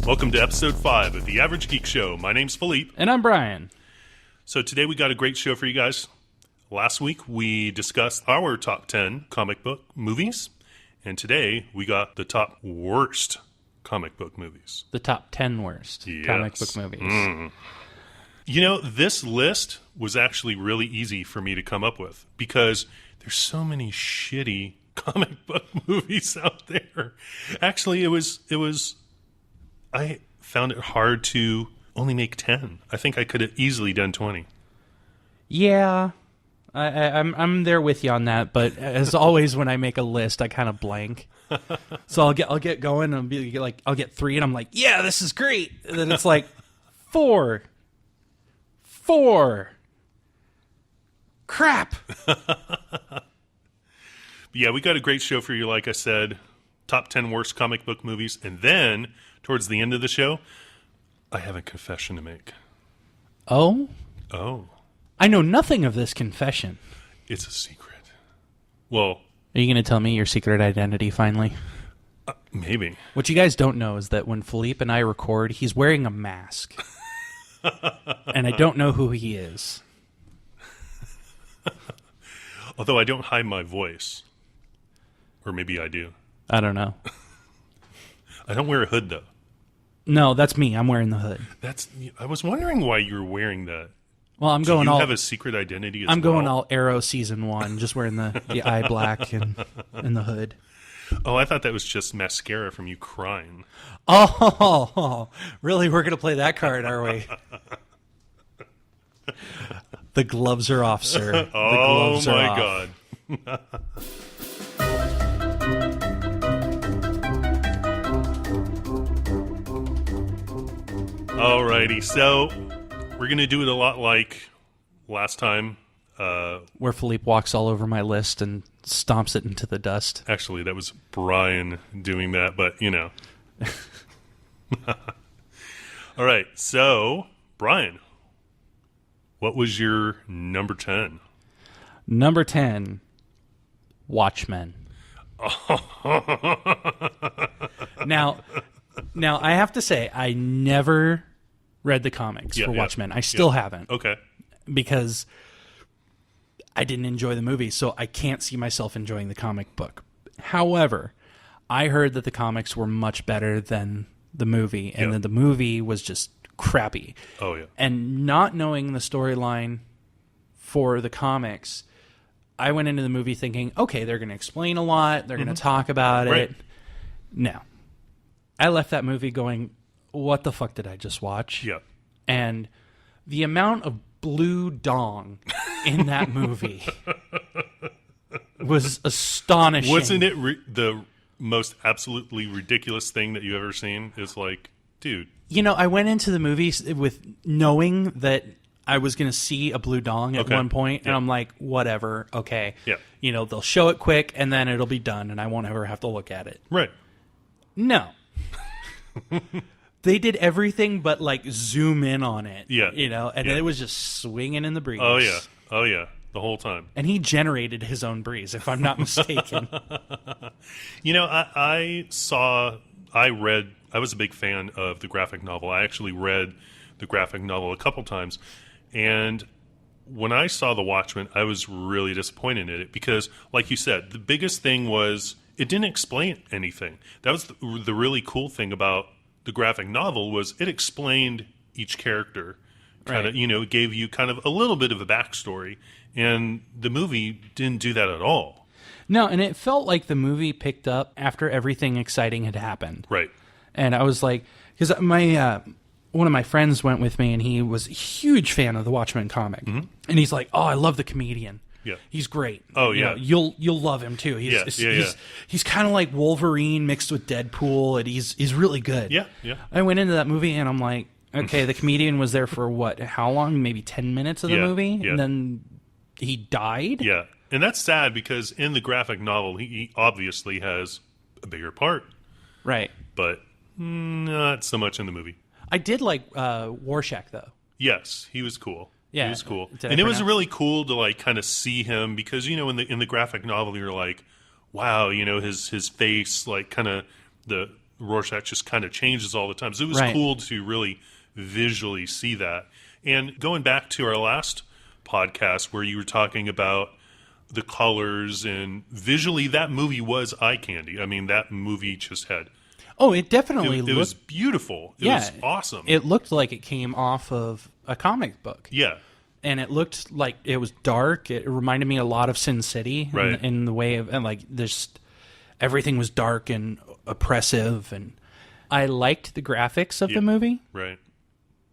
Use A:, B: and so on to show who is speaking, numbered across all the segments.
A: Welcome to episode 5 of The Average Geek Show. My name's Philippe.
B: And I'm Brian.
A: So today we got a great show for you guys. Last week we discussed our top 10 comic book movies. And today we got the top worst comic book movies.
B: The top 10 worst comic book movies.
A: You know, this list was actually really easy for me to come up with because there's so many shitty comic book movies out there. Actually, it was I found it hard to only make 10. I think I could have easily done 20.
B: Yeah, I'm there with you on that. But as always, when I make a list, I kind of blank. So I'll get going and be like, I'll get 3, and I'm like, yeah, this is great. And then it's like 4, crap.
A: Yeah, we got a great show for you. Like I said, top 10 worst comic book movies, and then towards the end of the show, I have a confession to make.
B: Oh?
A: Oh.
B: I know nothing of this confession.
A: It's a secret. Well...
B: Are you going to tell me your secret identity finally?
A: Maybe.
B: What you guys don't know is that when Philippe and I record, he's wearing a mask. And I don't know who he is.
A: Although I don't hide my voice. Or maybe I do.
B: I don't know.
A: I don't wear a hood, though.
B: No, that's me. I'm wearing the hood.
A: I was wondering why you were wearing that.
B: Well, I'm going all...
A: Do you have a secret identity as well?
B: I'm going all Arrow Season 1, just wearing the eye black and the hood.
A: Oh, I thought that was just mascara from you crying.
B: Oh, really? We're going to play that card, are we? The gloves are off, sir.
A: Oh, my God. Alrighty, so we're going to do it a lot like last time.
B: Where Philippe walks all over my list and stomps it into the dust.
A: Actually, that was Brian doing that, but you know. All right, so Brian, what was your number 10?
B: Number 10, Watchmen. Now, I have to say, I never read the comics for Watchmen. I still haven't.
A: Okay.
B: Because I didn't enjoy the movie, so I can't see myself enjoying the comic book. However, I heard that the comics were much better than the movie, and that the movie was just crappy.
A: Oh, yeah.
B: And not knowing the storyline for the comics, I went into the movie thinking, okay, they're going to explain a lot, they're going to talk about it. No. I left that movie going, what the fuck did I just watch?
A: Yeah.
B: And the amount of blue dong in that movie was astonishing.
A: Wasn't it the most absolutely ridiculous thing that you've ever seen? It's like, dude.
B: You know, I went into the movie with knowing that I was going to see a blue dong at one point, and I'm like, whatever, okay.
A: Yeah.
B: You know, they'll show it quick, and then it'll be done, and I won't ever have to look at it.
A: Right.
B: No. They did everything but, like, zoom in on it.
A: Yeah.
B: You know, and it was just swinging in the breeze.
A: Oh, yeah. Oh, yeah. The whole time.
B: And he generated his own breeze, if I'm not mistaken.
A: You know, I was a big fan of the graphic novel. I actually read the graphic novel a couple times. And when I saw The Watchmen, I was really disappointed in it because, like you said, the biggest thing was it didn't explain anything. That was the really cool thing about the graphic novel was it explained each character. Kind of, you know, gave you kind of a little bit of a backstory. And the movie didn't do that at all.
B: No, and it felt like the movie picked up after everything exciting had happened.
A: Right.
B: And I was like, because one of my friends went with me, and he was a huge fan of the Watchmen comic. Mm-hmm. And he's like, oh, I love the comedian.
A: Yeah.
B: He's great.
A: Oh,
B: you know, you'll love him, too. He's kind of like Wolverine mixed with Deadpool, and he's really good.
A: Yeah, yeah.
B: I went into that movie, and I'm like, okay, the comedian was there for what? How long? Maybe 10 minutes of the movie?
A: Yeah.
B: And then he died?
A: Yeah. And that's sad because in the graphic novel, he obviously has a bigger part.
B: Right.
A: But not so much in the movie.
B: I did like Rorschach, though.
A: Yes, he was cool.
B: Yeah,
A: he was cool. And it was really cool to like kind of see him because, you know, in the graphic novel, you're like, wow, you know, his face, like kind of the Rorschach just kind of changes all the time. So it was cool to really visually see that. And going back to our last podcast where you were talking about the colors and visually, that movie was eye candy. I mean, that movie just had...
B: Oh, it definitely
A: It was beautiful. It was awesome.
B: It looked like it came off of a comic book.
A: Yeah.
B: And it looked like it was dark. It reminded me a lot of Sin City in the way of, and like, just everything was dark and oppressive. And I liked the graphics of the movie.
A: Right.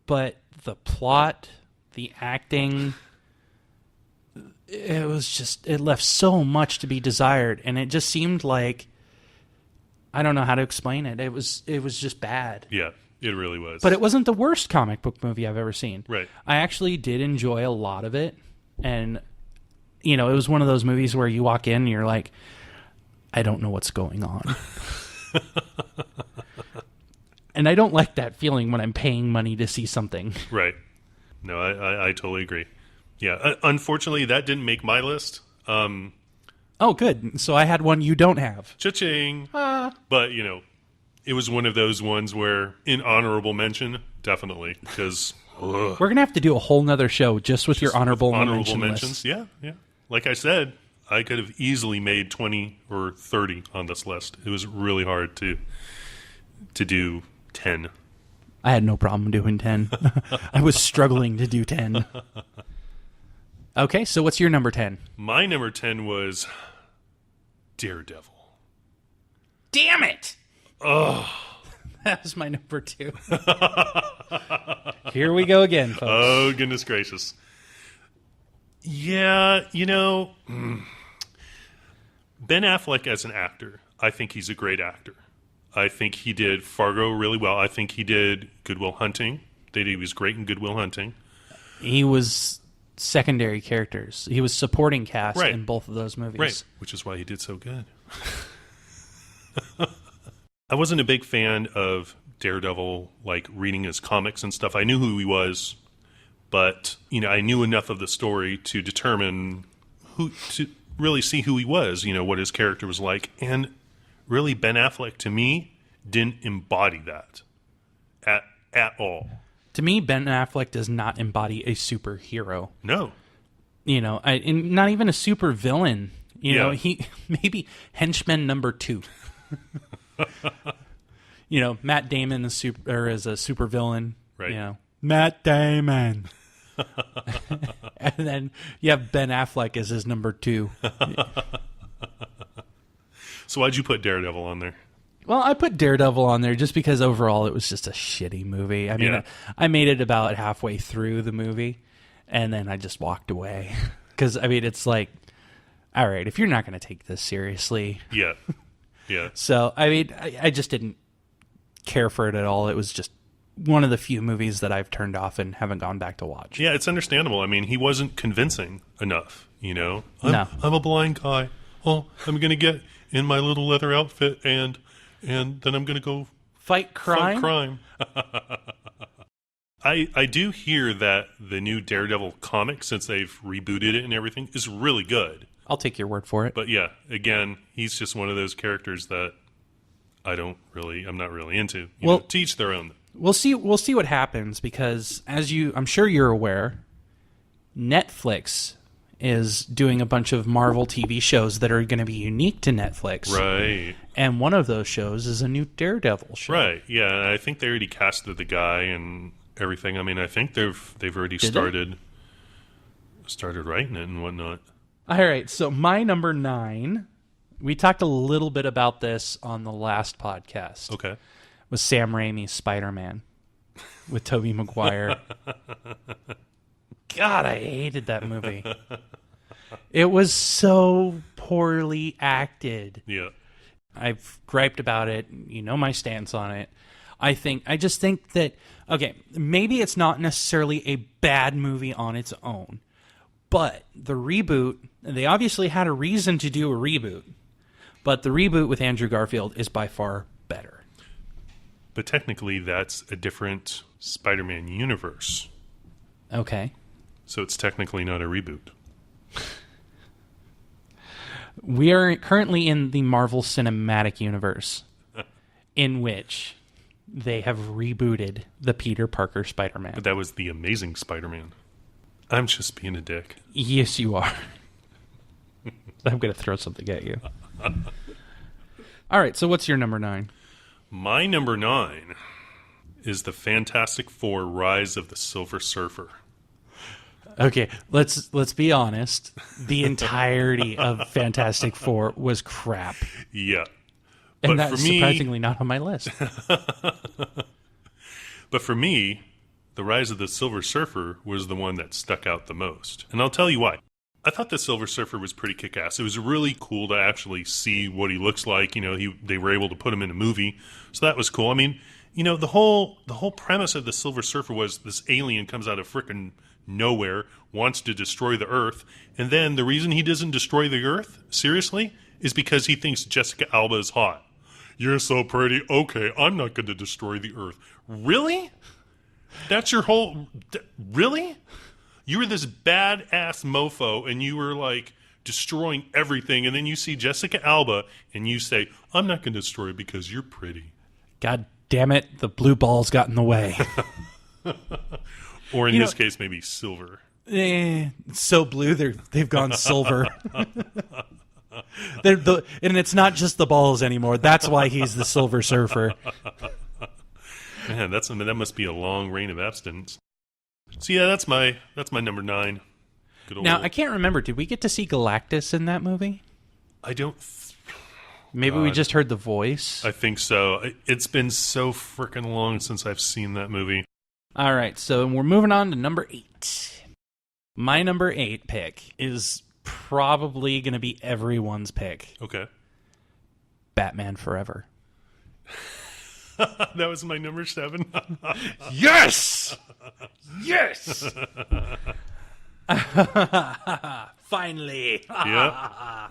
B: But the plot, the acting, it was just, it left so much to be desired. And it just seemed like, I don't know how to explain it. It was just bad.
A: Yeah, it really was.
B: But it wasn't the worst comic book movie I've ever seen.
A: Right.
B: I actually did enjoy a lot of it. And, you know, it was one of those movies where you walk in and you're like, I don't know what's going on. And I don't like that feeling when I'm paying money to see something.
A: Right. No, I totally agree. Yeah. Unfortunately, that didn't make my list.
B: Oh, good. So I had one you don't have.
A: Cha-ching. But, you know, it was one of those ones where, in honorable mention, definitely, because...
B: We're going to have to do a whole nother show just with your honorable mentions.
A: Lists. Yeah, yeah. Like I said, I could have easily made 20 or 30 on this list. It was really hard to do 10.
B: I had no problem doing 10. I was struggling to do 10. Okay, so what's your number 10?
A: My number 10 was Daredevil.
B: Damn it!
A: Oh.
B: That was my number 2. Here we go again, folks.
A: Oh, goodness gracious. Yeah, you know, Ben Affleck as an actor, I think he's a great actor. I think he did Fargo really well. I think he did Good Will Hunting. He was great in Good Will Hunting.
B: He was secondary characters. He was supporting cast in both of those movies.
A: Right, which is why he did so good. I wasn't a big fan of Daredevil, like reading his comics and stuff. I knew who he was, but you know, I knew enough of the story to determine to really see who he was, you know, what his character was like. And really, Ben Affleck, to me, didn't embody that at all.
B: To me, Ben Affleck does not embody a superhero.
A: No.
B: You know, and not even a super villain. You know, he maybe henchman number 2. You know, Matt Damon is a super villain.
A: Right.
B: You know, Matt Damon. And then you have Ben Affleck as his number 2.
A: So why'd you put Daredevil on there?
B: Well, I put Daredevil on there just because overall it was just a shitty movie. I mean, I made it about halfway through the movie, and then I just walked away. Because, I mean, it's like, all right, if you're not going to take this seriously.
A: Yeah. Yeah.
B: So, I mean, I just didn't care for it at all. It was just one of the few movies that I've turned off and haven't gone back to watch.
A: Yeah, it's understandable. I mean, he wasn't convincing enough, you know?
B: No.
A: I'm a blind guy. Oh, I'm going to get in my little leather outfit and then I'm going to go
B: fight crime.
A: I do hear that the new Daredevil comic, since they've rebooted it and everything, is really good.
B: I'll take your word for it.
A: But yeah, again, he's just one of those characters that I'm not really into. You know, to each their own.
B: We'll see what happens because I'm sure you're aware, Netflix is doing a bunch of Marvel TV shows that are going to be unique to Netflix.
A: Right.
B: And one of those shows is a new Daredevil show.
A: Right. Yeah, I think they already casted the guy and everything. I mean, I think they've already started writing it and whatnot.
B: All right. So my number 9, we talked a little bit about this on the last podcast.
A: Okay.
B: Was Sam Raimi's Spider-Man with Toby McGuire. God, I hated that movie. It was so poorly acted.
A: Yeah.
B: I've griped about it. You know my stance on it. I just think that, okay, maybe it's not necessarily a bad movie on its own, but the reboot, they obviously had a reason to do a reboot, but the reboot with Andrew Garfield is by far better.
A: But technically, that's a different Spider-Man universe.
B: Okay.
A: So it's technically not a reboot.
B: We are currently in the Marvel Cinematic Universe. in which they have rebooted the Peter Parker Spider-Man.
A: But that was the Amazing Spider-Man. I'm just being a dick.
B: Yes, you are. I'm going to throw something at you. All right, so what's your number 9?
A: My number 9 is the Fantastic Four: Rise of the Silver Surfer.
B: Okay, let's be honest. The entirety of Fantastic Four was crap.
A: Yeah.
B: And
A: But
B: that's
A: for me,
B: surprisingly not on my list.
A: But for me, the Rise of the Silver Surfer was the one that stuck out the most. And I'll tell you why. I thought the Silver Surfer was pretty kick-ass. It was really cool to actually see what he looks like. You know, they were able to put him in a movie, so that was cool. I mean, you know, the whole premise of the Silver Surfer was this alien comes out of frickin' nowhere, wants to destroy the Earth, and then the reason he doesn't destroy the Earth, seriously, is because he thinks Jessica Alba is hot. You're so pretty. Okay, I'm not going to destroy the Earth. Really? That's your whole... Really? You were this badass mofo, and you were, like, destroying everything, and then you see Jessica Alba, and you say, I'm not going to destroy it because you're pretty.
B: God damn it, the blue balls got in the way.
A: Or in this case, maybe silver.
B: So blue, they've gone silver. And it's not just the balls anymore. That's why he's the Silver Surfer.
A: Man, that must be a long reign of abstinence. So yeah, that's my number 9. Good old...
B: Now I can't remember. Did we get to see Galactus in that movie?
A: I don't.
B: Maybe we just heard the voice.
A: I think so. It's been so freaking long since I've seen that movie.
B: All right, so we're moving on to number 8. My number 8 pick is probably going to be everyone's pick.
A: Okay.
B: Batman Forever.
A: That was my number 7.
B: Yes! Yes! Finally.
A: Yeah.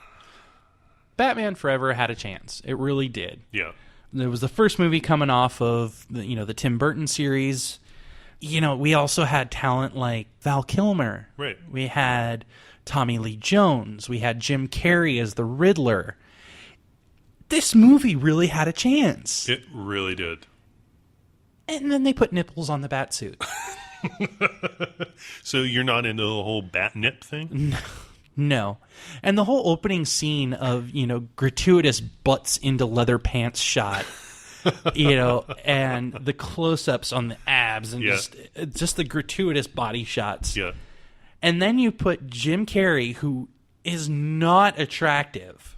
B: Batman Forever had a chance. It really did.
A: Yeah.
B: It was the first movie coming off of the Tim Burton series. You know, we also had talent like Val Kilmer.
A: Right.
B: We had Tommy Lee Jones. We had Jim Carrey as the Riddler. This movie really had a chance.
A: It really did.
B: And then they put nipples on the Batsuit.
A: So you're not into the whole bat nip thing?
B: No. And the whole opening scene of, gratuitous butts into leather pants shot, and the close-ups on the abs and just the gratuitous body shots.
A: Yeah.
B: And then you put Jim Carrey, who is not attractive,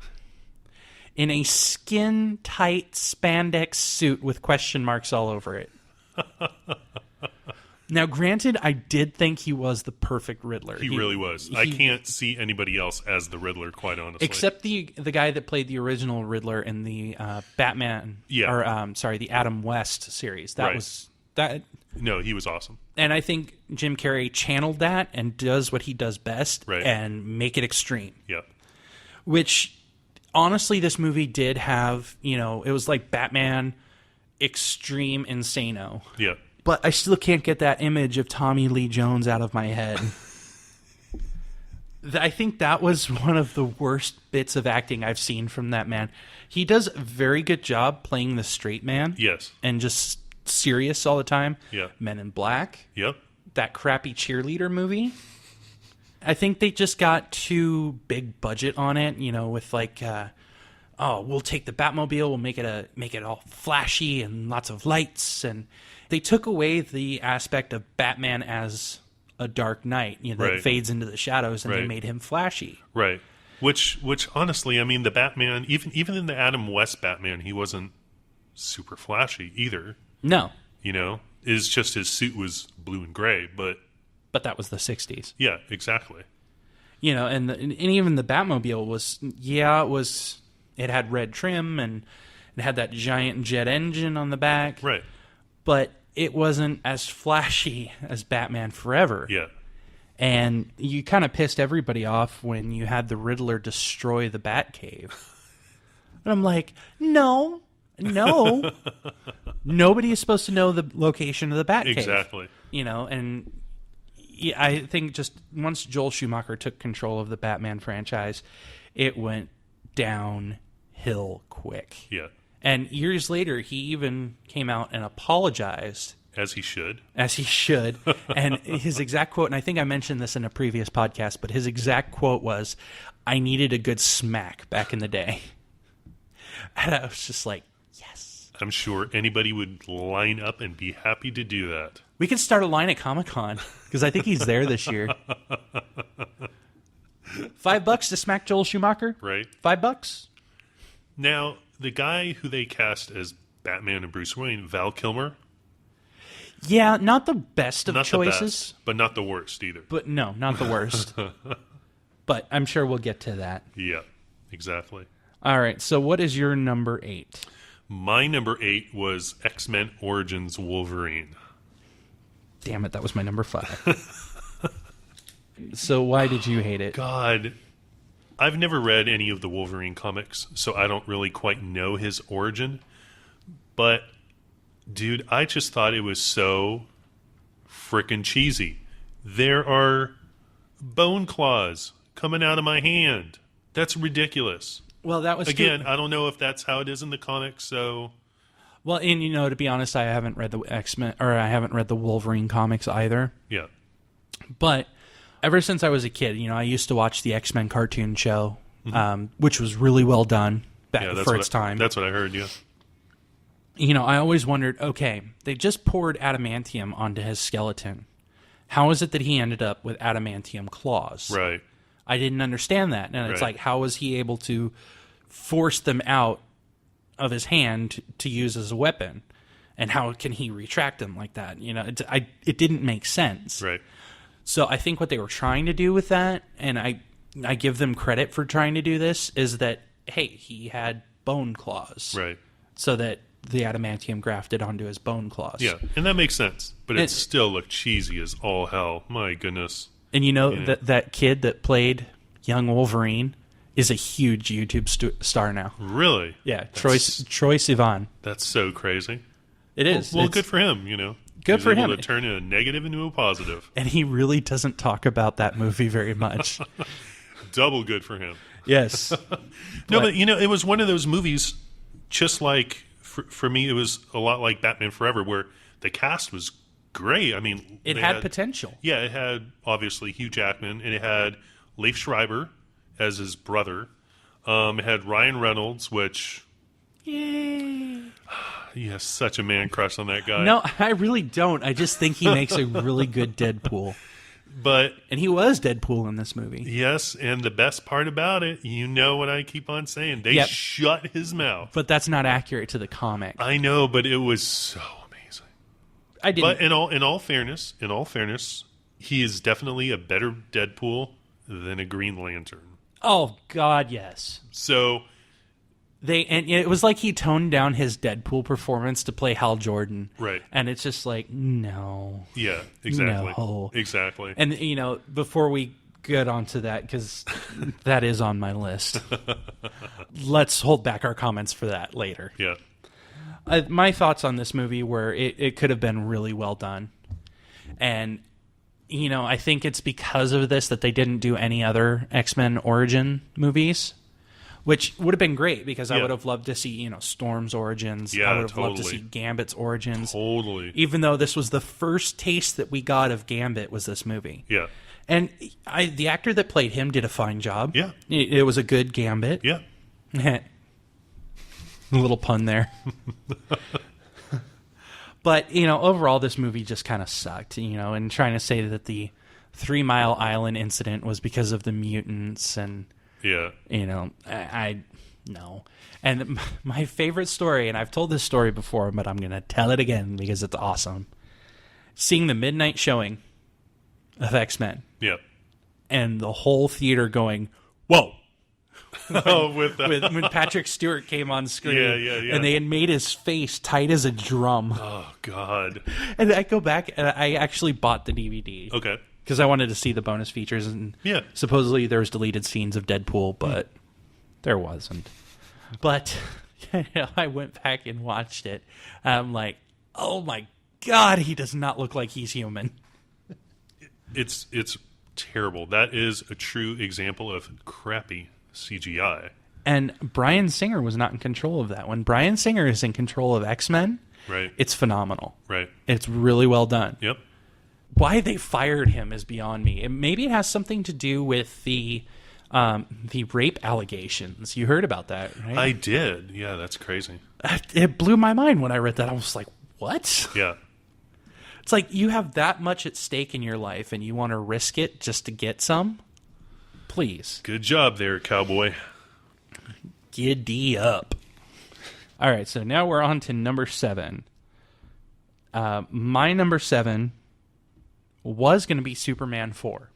B: in a skin-tight spandex suit with question marks all over it. Now, granted, I did think he was the perfect Riddler.
A: He really was. I can't see anybody else as the Riddler, quite honestly.
B: Except the guy that played the original Riddler in the Batman, the Adam West series. That was that.
A: No, he was awesome.
B: And I think Jim Carrey channeled that and does what he does best,
A: right,
B: and make it extreme.
A: Yep.
B: Which, honestly, this movie did have, it was like Batman Extreme Insano.
A: Yeah.
B: But I still can't get that image of Tommy Lee Jones out of my head. I think that was one of the worst bits of acting I've seen from that man. He does a very good job playing the straight man.
A: Yes.
B: And just serious all the time.
A: Yeah.
B: Men in Black.
A: Yep.
B: That crappy cheerleader movie. I think they just got too big budget on it, with like, we'll take the Batmobile, we'll make it all flashy and lots of lights, and they took away the aspect of Batman as a Dark Knight, that fades into the shadows, and they made him flashy. Right.
A: Which honestly, I mean, the Batman, even in the Adam West Batman, he wasn't super flashy either.
B: No.
A: It's just his suit was blue and gray, but
B: that was the 60s.
A: Yeah, exactly.
B: And even the Batmobile it had red trim, and it had that giant jet engine on the back.
A: Right.
B: But it wasn't as flashy as Batman Forever.
A: Yeah.
B: And you kind of pissed everybody off when you had the Riddler destroy the Batcave. And I'm like, no. Nobody is supposed to know the location of the Batcave.
A: Exactly.
B: And I think just once Joel Schumacher took control of the Batman franchise, it went downhill quick.
A: Yeah.
B: And years later, he even came out and apologized.
A: As he should.
B: As he should. And his exact quote, and I think I mentioned this in a previous podcast, but his exact quote was, "I needed a good smack back in the day." And I was just like, yes.
A: I'm sure anybody would line up and be happy to do that.
B: We can start a line at Comic-Con, because I think he's there this year. $5 to smack Joel Schumacher?
A: Right.
B: $5.
A: Now, the guy who they cast as Batman and Bruce Wayne, Val Kilmer.
B: Yeah, not the best of
A: Not
B: choices.
A: the best, but not the worst either.
B: But no, not the worst. But I'm sure we'll get to that.
A: Yeah, exactly.
B: All right, so what is your number 8?
A: My number 8 was X-Men Origins Wolverine.
B: Damn it, that was my number 5. So why did you hate it?
A: God, I've never read any of the Wolverine comics, so I don't really quite know his origin. But, dude, I just thought it was so frickin' cheesy. There are bone claws coming out of my hand. That's ridiculous.
B: Well, that was
A: Again, I don't know if that's how it is in the comics, so...
B: Well, and to be honest, I haven't read the X-Men, or I haven't read the Wolverine comics either.
A: Yeah.
B: But ever since I was a kid, I used to watch the X-Men cartoon show, which was really well done for its time.
A: That's what I heard, yeah.
B: I always wondered, okay, they just poured adamantium onto his skeleton. How is it that he ended up with adamantium claws?
A: Right.
B: I didn't understand that. And it's like, how was he able to force them out of his hand to use as a weapon? And how can he retract them like that? It didn't make sense.
A: Right.
B: So I think what they were trying to do with that, and I give them credit for trying to do this, is that, hey, he had bone claws.
A: Right.
B: So that the adamantium grafted onto his bone claws.
A: Yeah, and that makes sense. But it still looked cheesy as all hell. My goodness.
B: And that kid that played young Wolverine is a huge YouTube star now.
A: Really?
B: Yeah, Troy Sivan.
A: That's so crazy.
B: It is.
A: Well, good for him,
B: Good for him.
A: To turn a negative into a positive.
B: And he really doesn't talk about that movie very much.
A: Double good for him.
B: Yes.
A: But it was one of those movies, just like, for me, it was a lot like Batman Forever, where the cast was great. I mean,
B: it had potential.
A: Yeah, it had, obviously, Hugh Jackman, and it had Leif Schreiber as his brother. It had Ryan Reynolds, which...
B: Yay.
A: You have such a man crush on that guy.
B: No, I really don't. I just think he makes a really good Deadpool. And he was Deadpool in this movie.
A: Yes, and the best part about it, what I keep on saying, they shut his mouth.
B: But that's not accurate to the comic.
A: I know, but it was so amazing.
B: I didn't.
A: But in all fairness, he is definitely a better Deadpool than a Green Lantern.
B: Oh God, yes.
A: So
B: and it was like he toned down his Deadpool performance to play Hal Jordan.
A: Right.
B: And it's just like, no.
A: Yeah, exactly.
B: No.
A: Exactly.
B: And, before we get onto that, because that is on my list, let's hold back our comments for that later.
A: Yeah.
B: My thoughts on this movie were it could have been really well done. And, I think it's because of this that they didn't do any other X-Men origin movies. Which would have been great because I would have loved to see, Storm's origins.
A: Yeah,
B: I would have loved to see Gambit's origins.
A: Totally.
B: Even though this was the first taste that we got of Gambit was this movie.
A: Yeah.
B: And the actor that played him did a fine job.
A: Yeah.
B: It was a good Gambit.
A: Yeah.
B: A little pun there. But, overall this movie just kind of sucked, and trying to say that the 3 Mile Island incident was because of the mutants and...
A: Yeah.
B: I no. And my favorite story, and I've told this story before, but I'm going to tell it again because it's awesome. Seeing the midnight showing of X-Men.
A: Yeah.
B: And the whole theater going, whoa.
A: When
B: Patrick Stewart came on screen.
A: Yeah.
B: And they had made his face tight as a drum.
A: Oh, God.
B: And I go back, and I actually bought the DVD.
A: Okay.
B: Because I wanted to see the bonus features, and supposedly there was deleted scenes of Deadpool, but there wasn't. But I went back and watched it. I'm like, oh my God, he does not look like he's human.
A: It's terrible. That is a true example of crappy CGI.
B: And Bryan Singer was not in control of that. When Bryan Singer is in control of X-Men,
A: Right.
B: it's phenomenal.
A: Right.
B: It's really well done.
A: Yep.
B: Why they fired him is beyond me. Maybe it has something to do with the rape allegations. You heard about that, right?
A: I did. Yeah, that's crazy.
B: It blew my mind when I read that. I was like, what?
A: Yeah.
B: It's like you have that much at stake in your life and you want to risk it just to get some? Please.
A: Good job there, cowboy.
B: Giddy up. All right, so now we're on to number 7. My number 7 was going to be Superman 4.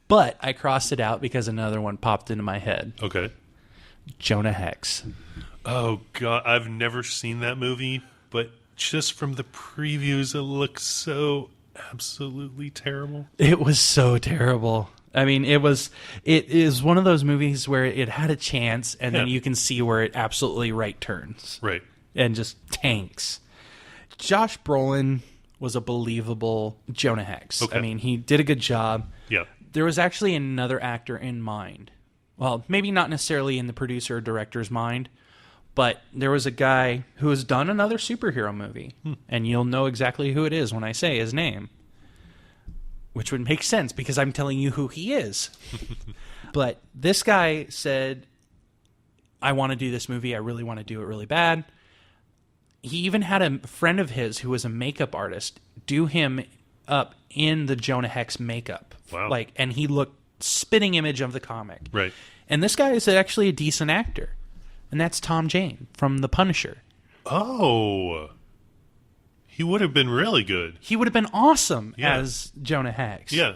B: But I crossed it out because another one popped into my head.
A: Okay.
B: Jonah Hex.
A: Oh, God. I've never seen that movie, but just from the previews, it looks so absolutely terrible.
B: It was so terrible. I mean, it is one of those movies where it had a chance, and then you can see where it absolutely right turns.
A: Right.
B: And just tanks. Josh Brolin was a believable Jonah Hex.
A: Okay.
B: I mean, he did a good job.
A: Yeah.
B: There was actually another actor in mind. Well, maybe not necessarily in the producer or director's mind, but there was a guy who has done another superhero movie, and you'll know exactly who it is when I say his name. Which would make sense because I'm telling you who he is. But this guy said, I want to do this movie. I really want to do it really bad. He even had a friend of his who was a makeup artist do him up in the Jonah Hex makeup.
A: Wow.
B: And he looked spitting image of the comic.
A: Right.
B: And this guy is actually a decent actor. And that's Tom Jane from The Punisher.
A: Oh. He would have been really good.
B: He would have been awesome as Jonah Hex.
A: Yeah.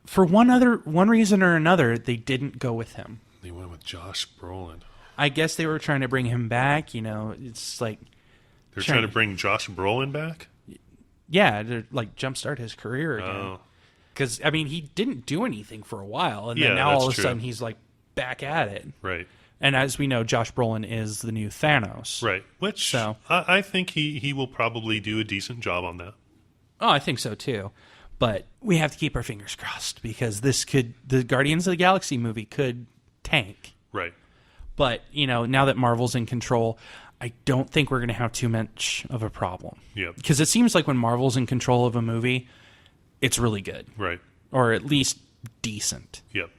B: For one reason or another, they didn't go with him.
A: They went with Josh Brolin.
B: I guess they were trying to bring him back. You know, it's like
A: They're trying to bring Josh Brolin back?
B: Yeah, to jumpstart his career again.
A: Oh.
B: Because I mean, he didn't do anything for a while, and then
A: Yeah,
B: now
A: that's
B: all of a
A: true.
B: sudden he's back at it.
A: Right.
B: And as we know, Josh Brolin is the new Thanos.
A: Right. Which I think he will probably do a decent job on that.
B: Oh, I think so too. But we have to keep our fingers crossed because the Guardians of the Galaxy movie could tank.
A: Right.
B: But, now that Marvel's in control, I don't think we're going to have too much of a problem.
A: Yeah.
B: Because it seems like when Marvel's in control of a movie, it's really good.
A: Right.
B: Or at least decent.
A: Yep.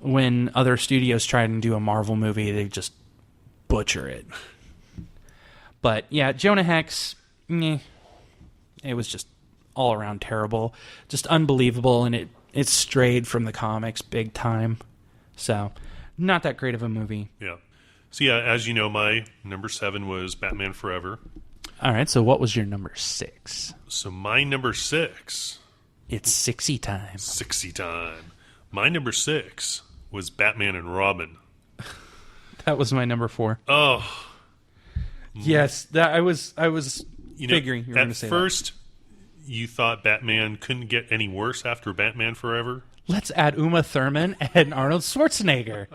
B: When other studios try and do a Marvel movie, they just butcher it. But, yeah, Jonah Hex, it was just all around terrible. Just unbelievable, and it strayed from the comics big time. So, not that great of a movie.
A: Yeah. So, yeah, as you know, my number 7 was Batman Forever.
B: All right, so what was your number 6?
A: So, my number 6...
B: It's 60 time.
A: 60 time. My number 6 was Batman and Robin.
B: That was my number 4.
A: Oh.
B: Yes, that I was figuring you were going to say
A: at first, you thought Batman couldn't get any worse after Batman Forever.
B: Let's add Uma Thurman and Arnold Schwarzenegger.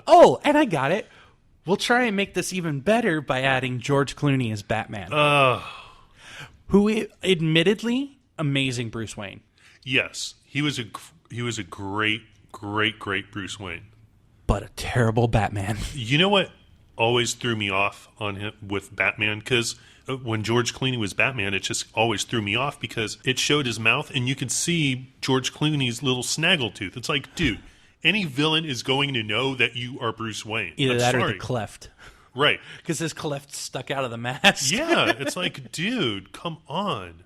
B: Oh, and I got it. We'll try and make this even better by adding George Clooney as Batman. Who, admittedly, amazing Bruce Wayne.
A: Yes, he was a great Bruce Wayne.
B: But a terrible Batman.
A: You know what always threw me off on him with Batman? Because when George Clooney was Batman, it just always threw me off because it showed his mouth and you could see George Clooney's little snaggletooth. It's like, dude, any villain is going to know that you are Bruce Wayne.
B: Either that or the cleft.
A: Right.
B: Because his cleft stuck out of the mask.
A: Yeah, it's like, dude, come on.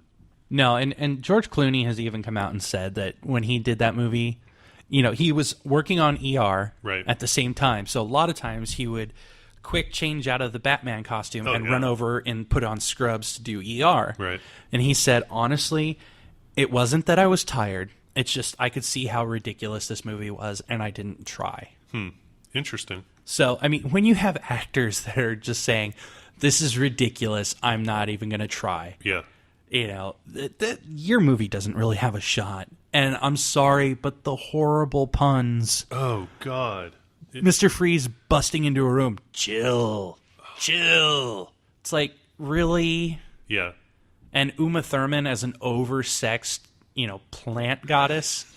B: No, and George Clooney has even come out and said that when he did that movie, he was working on ER at the same time. So a lot of times he would quick change out of the Batman costume and run over and put on scrubs to do ER.
A: Right.
B: And he said, honestly, it wasn't that I was tired. It's just I could see how ridiculous this movie was, and I didn't try.
A: Interesting.
B: So, I mean, when you have actors that are just saying, this is ridiculous, I'm not even going to try.
A: Yeah.
B: Your movie doesn't really have a shot. And I'm sorry, but the horrible puns.
A: Oh, God.
B: Mr. Freeze busting into a room. Chill. It's like, really?
A: Yeah.
B: And Uma Thurman as an oversexed, plant goddess.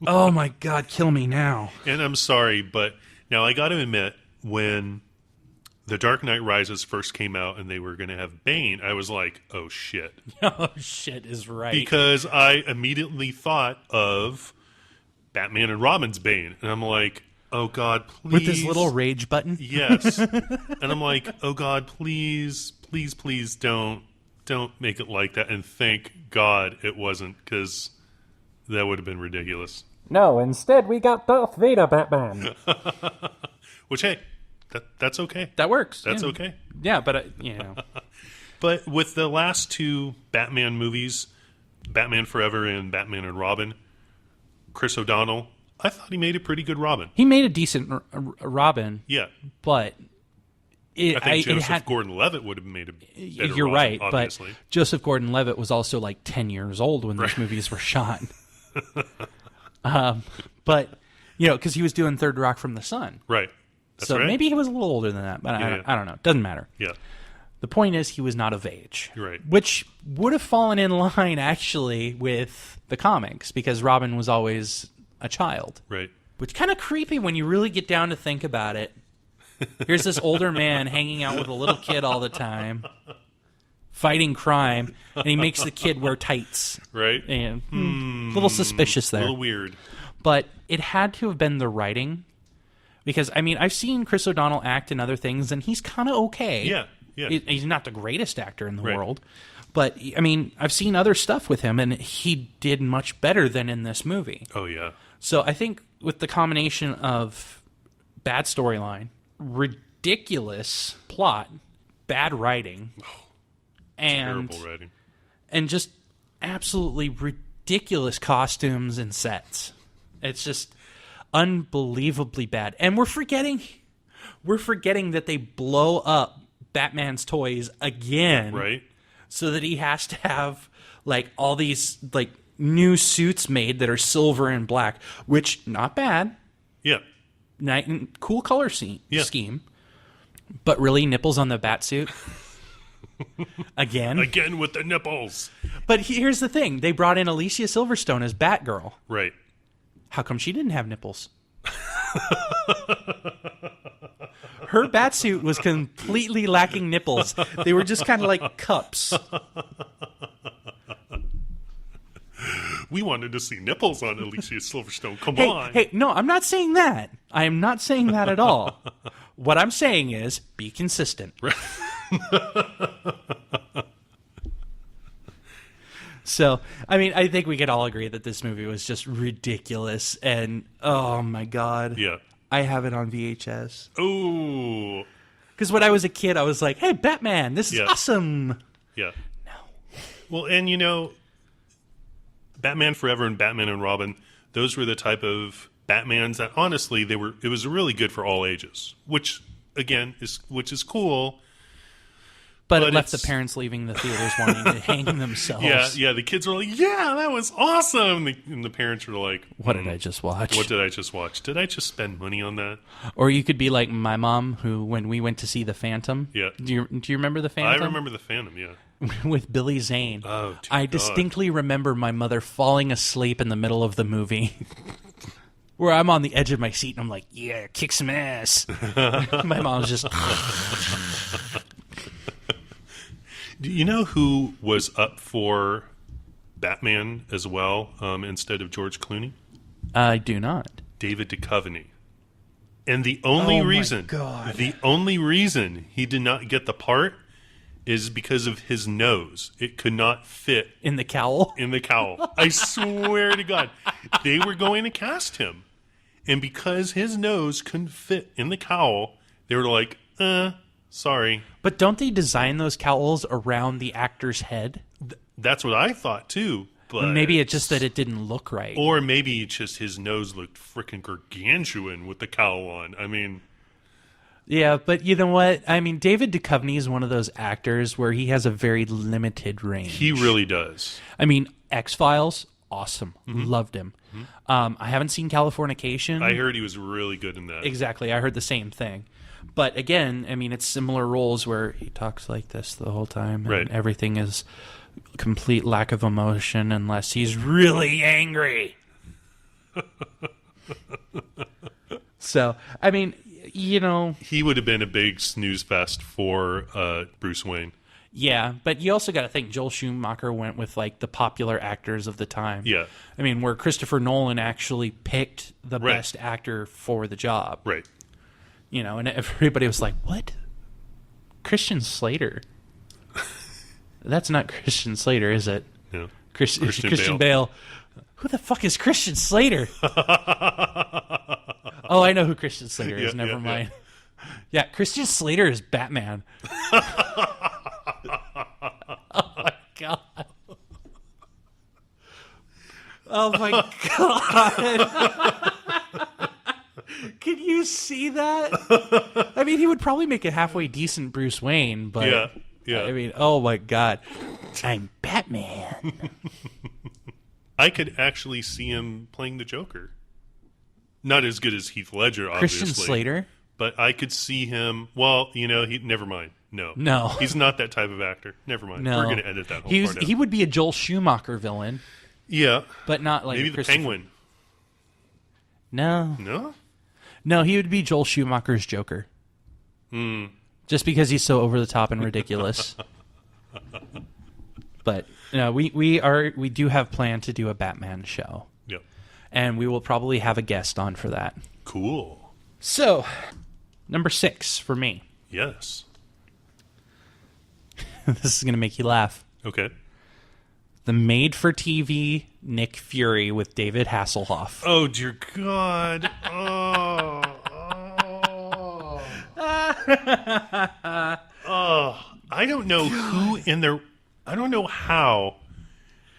B: Oh my God, kill me now.
A: And I'm sorry, but now I got to admit, when The Dark Knight Rises first came out and they were going to have Bane, I was like, oh shit.
B: Oh shit is right.
A: Because I immediately thought of Batman and Robin's Bane. And I'm like, oh God, please.
B: With his little rage button?
A: Yes. And I'm like, oh God, please, please, please don't make it like that. And thank God it wasn't, because that would have been ridiculous.
C: No, instead we got Darth Vader Batman.
A: Which, hey, that's okay.
B: That works.
A: That's okay.
B: Yeah, but, you know.
A: But with the last two Batman movies, Batman Forever and Batman and Robin, Chris O'Donnell, I thought he made a pretty good Robin.
B: He made a decent Robin.
A: Yeah.
B: But
A: I think Joseph Gordon-Levitt would have made a better
B: You're
A: Robin,
B: right,
A: obviously.
B: but Joseph Gordon-Levitt was also like 10 years old when these movies were shot. But, you know, because he was doing Third Rock from the Sun.
A: Right. That's
B: so
A: right.
B: maybe he was a little older than that, but I don't know. Doesn't matter.
A: Yeah.
B: The point is he was not of age.
A: Right.
B: Which would have fallen in line, actually, with the comics, because Robin was always a child.
A: Right.
B: Which kind of creepy when you really get down to think about it. Here's this older man hanging out with a little kid all the time, fighting crime, and he makes the kid wear tights.
A: Right.
B: And a little suspicious there.
A: A little weird.
B: But it had to have been the writing, because, I mean, I've seen Chris O'Donnell act in other things, and he's kind of okay.
A: Yeah. Yeah.
B: He's not the greatest actor in the
A: Right.
B: world. But, I mean, I've seen other stuff with him, and he did much better than in this movie.
A: Oh, yeah.
B: So I think with the combination of bad storyline, ridiculous plot, bad writing, and
A: Terrible writing.
B: and just absolutely ridiculous costumes and sets. It's just unbelievably bad. And we're forgetting that they blow up Batman's toys again.
A: Right.
B: So that he has to have like all these like new suits made that are silver and black, which not bad.
A: Yeah.
B: Cool color scheme. But really, nipples on the bat suit? Again
A: with the nipples.
B: But here's the thing. They brought in Alicia Silverstone as Batgirl.
A: Right.
B: How come she didn't have nipples? Her batsuit was completely lacking nipples. They were just kind of like cups.
A: We wanted to see nipples on Alicia Silverstone. Come
B: Hey,
A: on.
B: hey, no, I'm not saying that. I am not saying that at all. What I'm saying is be consistent. So, I mean, I think we could all agree that this movie was just ridiculous. And, oh, my God.
A: Yeah.
B: I have it on VHS.
A: Oh.
B: Because when I was a kid, I was like, hey, Batman, this is awesome.
A: Yeah. No. Well, and, you know, Batman Forever and Batman and Robin, those were the type of Batmans that, honestly, it was really good for all ages. Which, again, is cool.
B: But it left the parents leaving the theaters wanting to hang themselves.
A: Yeah, the kids were like, yeah, that was awesome. And the parents were like,
B: what did I just watch?
A: What did I just watch? Did I just spend money on that?
B: Or you could be like my mom, who, when we went to see The Phantom.
A: Yeah.
B: Do you remember The Phantom?
A: I remember The Phantom, yeah.
B: With Billy Zane.
A: Oh,
B: I distinctly remember my mother falling asleep in the middle of the movie. Where I'm on the edge of my seat and I'm like, yeah, kick some ass. My mom's just...
A: Do you know who was up for Batman as well instead of George Clooney?
B: I do not.
A: David Duchovny. And the only reason he did not get the part is because of his nose. It could not fit
B: in the cowl.
A: I swear to God. They were going to cast him. And because his nose couldn't fit in the cowl, they were like, sorry.
B: But don't they design those cowls around the actor's head?
A: That's what I thought, too. But
B: maybe it's just that it didn't look right.
A: Or maybe it's just his nose looked freaking gargantuan with the cowl on. I mean...
B: Yeah, but you know what? I mean, David Duchovny is one of those actors where he has a very limited range.
A: He really does.
B: I mean, X-Files, awesome. Loved him. I haven't seen Californication.
A: I heard he was really good in that.
B: Exactly. I heard the same thing. But again, I mean, it's similar roles where he talks like this the whole time. And
A: right.
B: Everything is complete lack of emotion unless he's really angry. So, I mean, you know...
A: He would have been a big snooze fest for Bruce Wayne.
B: Yeah, but you also got to think Joel Schumacher went with, like, the popular actors of the time.
A: Yeah.
B: I mean, where Christopher Nolan actually picked the best actor for the job.
A: Right.
B: You know, and everybody was like, what? Christian Slater? That's not Christian Slater, is it?
A: Yeah.
B: Christian Bale. Who the fuck is Christian Slater? Oh, I know who Christian Slater is. Never mind. Yeah, Christian Slater is Batman. Oh, my God. Oh, my God. Can you see that? I mean, he would probably make a halfway decent Bruce Wayne, but...
A: Yeah.
B: I mean, oh, my God. I'm Batman.
A: I could actually see him playing the Joker. Not as good as Heath Ledger, obviously.
B: Christian Slater?
A: But I could see him... Well, you know, never mind. No. He's not that type of actor. Never mind.
B: No.
A: We're going to edit that whole part out.
B: He would be a Joel Schumacher villain.
A: Yeah.
B: But not like
A: maybe the Penguin.
B: No.
A: No?
B: No, he would be Joel Schumacher's Joker. Just because he's so over the top and ridiculous. But no, we do have planned to do a Batman show.
A: Yep.
B: And we will probably have a guest on for that.
A: Cool.
B: So, number 6 for me.
A: Yes.
B: This is going to make you laugh.
A: Okay.
B: The made-for-TV Nick Fury with David Hasselhoff.
A: Oh, dear God. I don't know who in their... I don't know how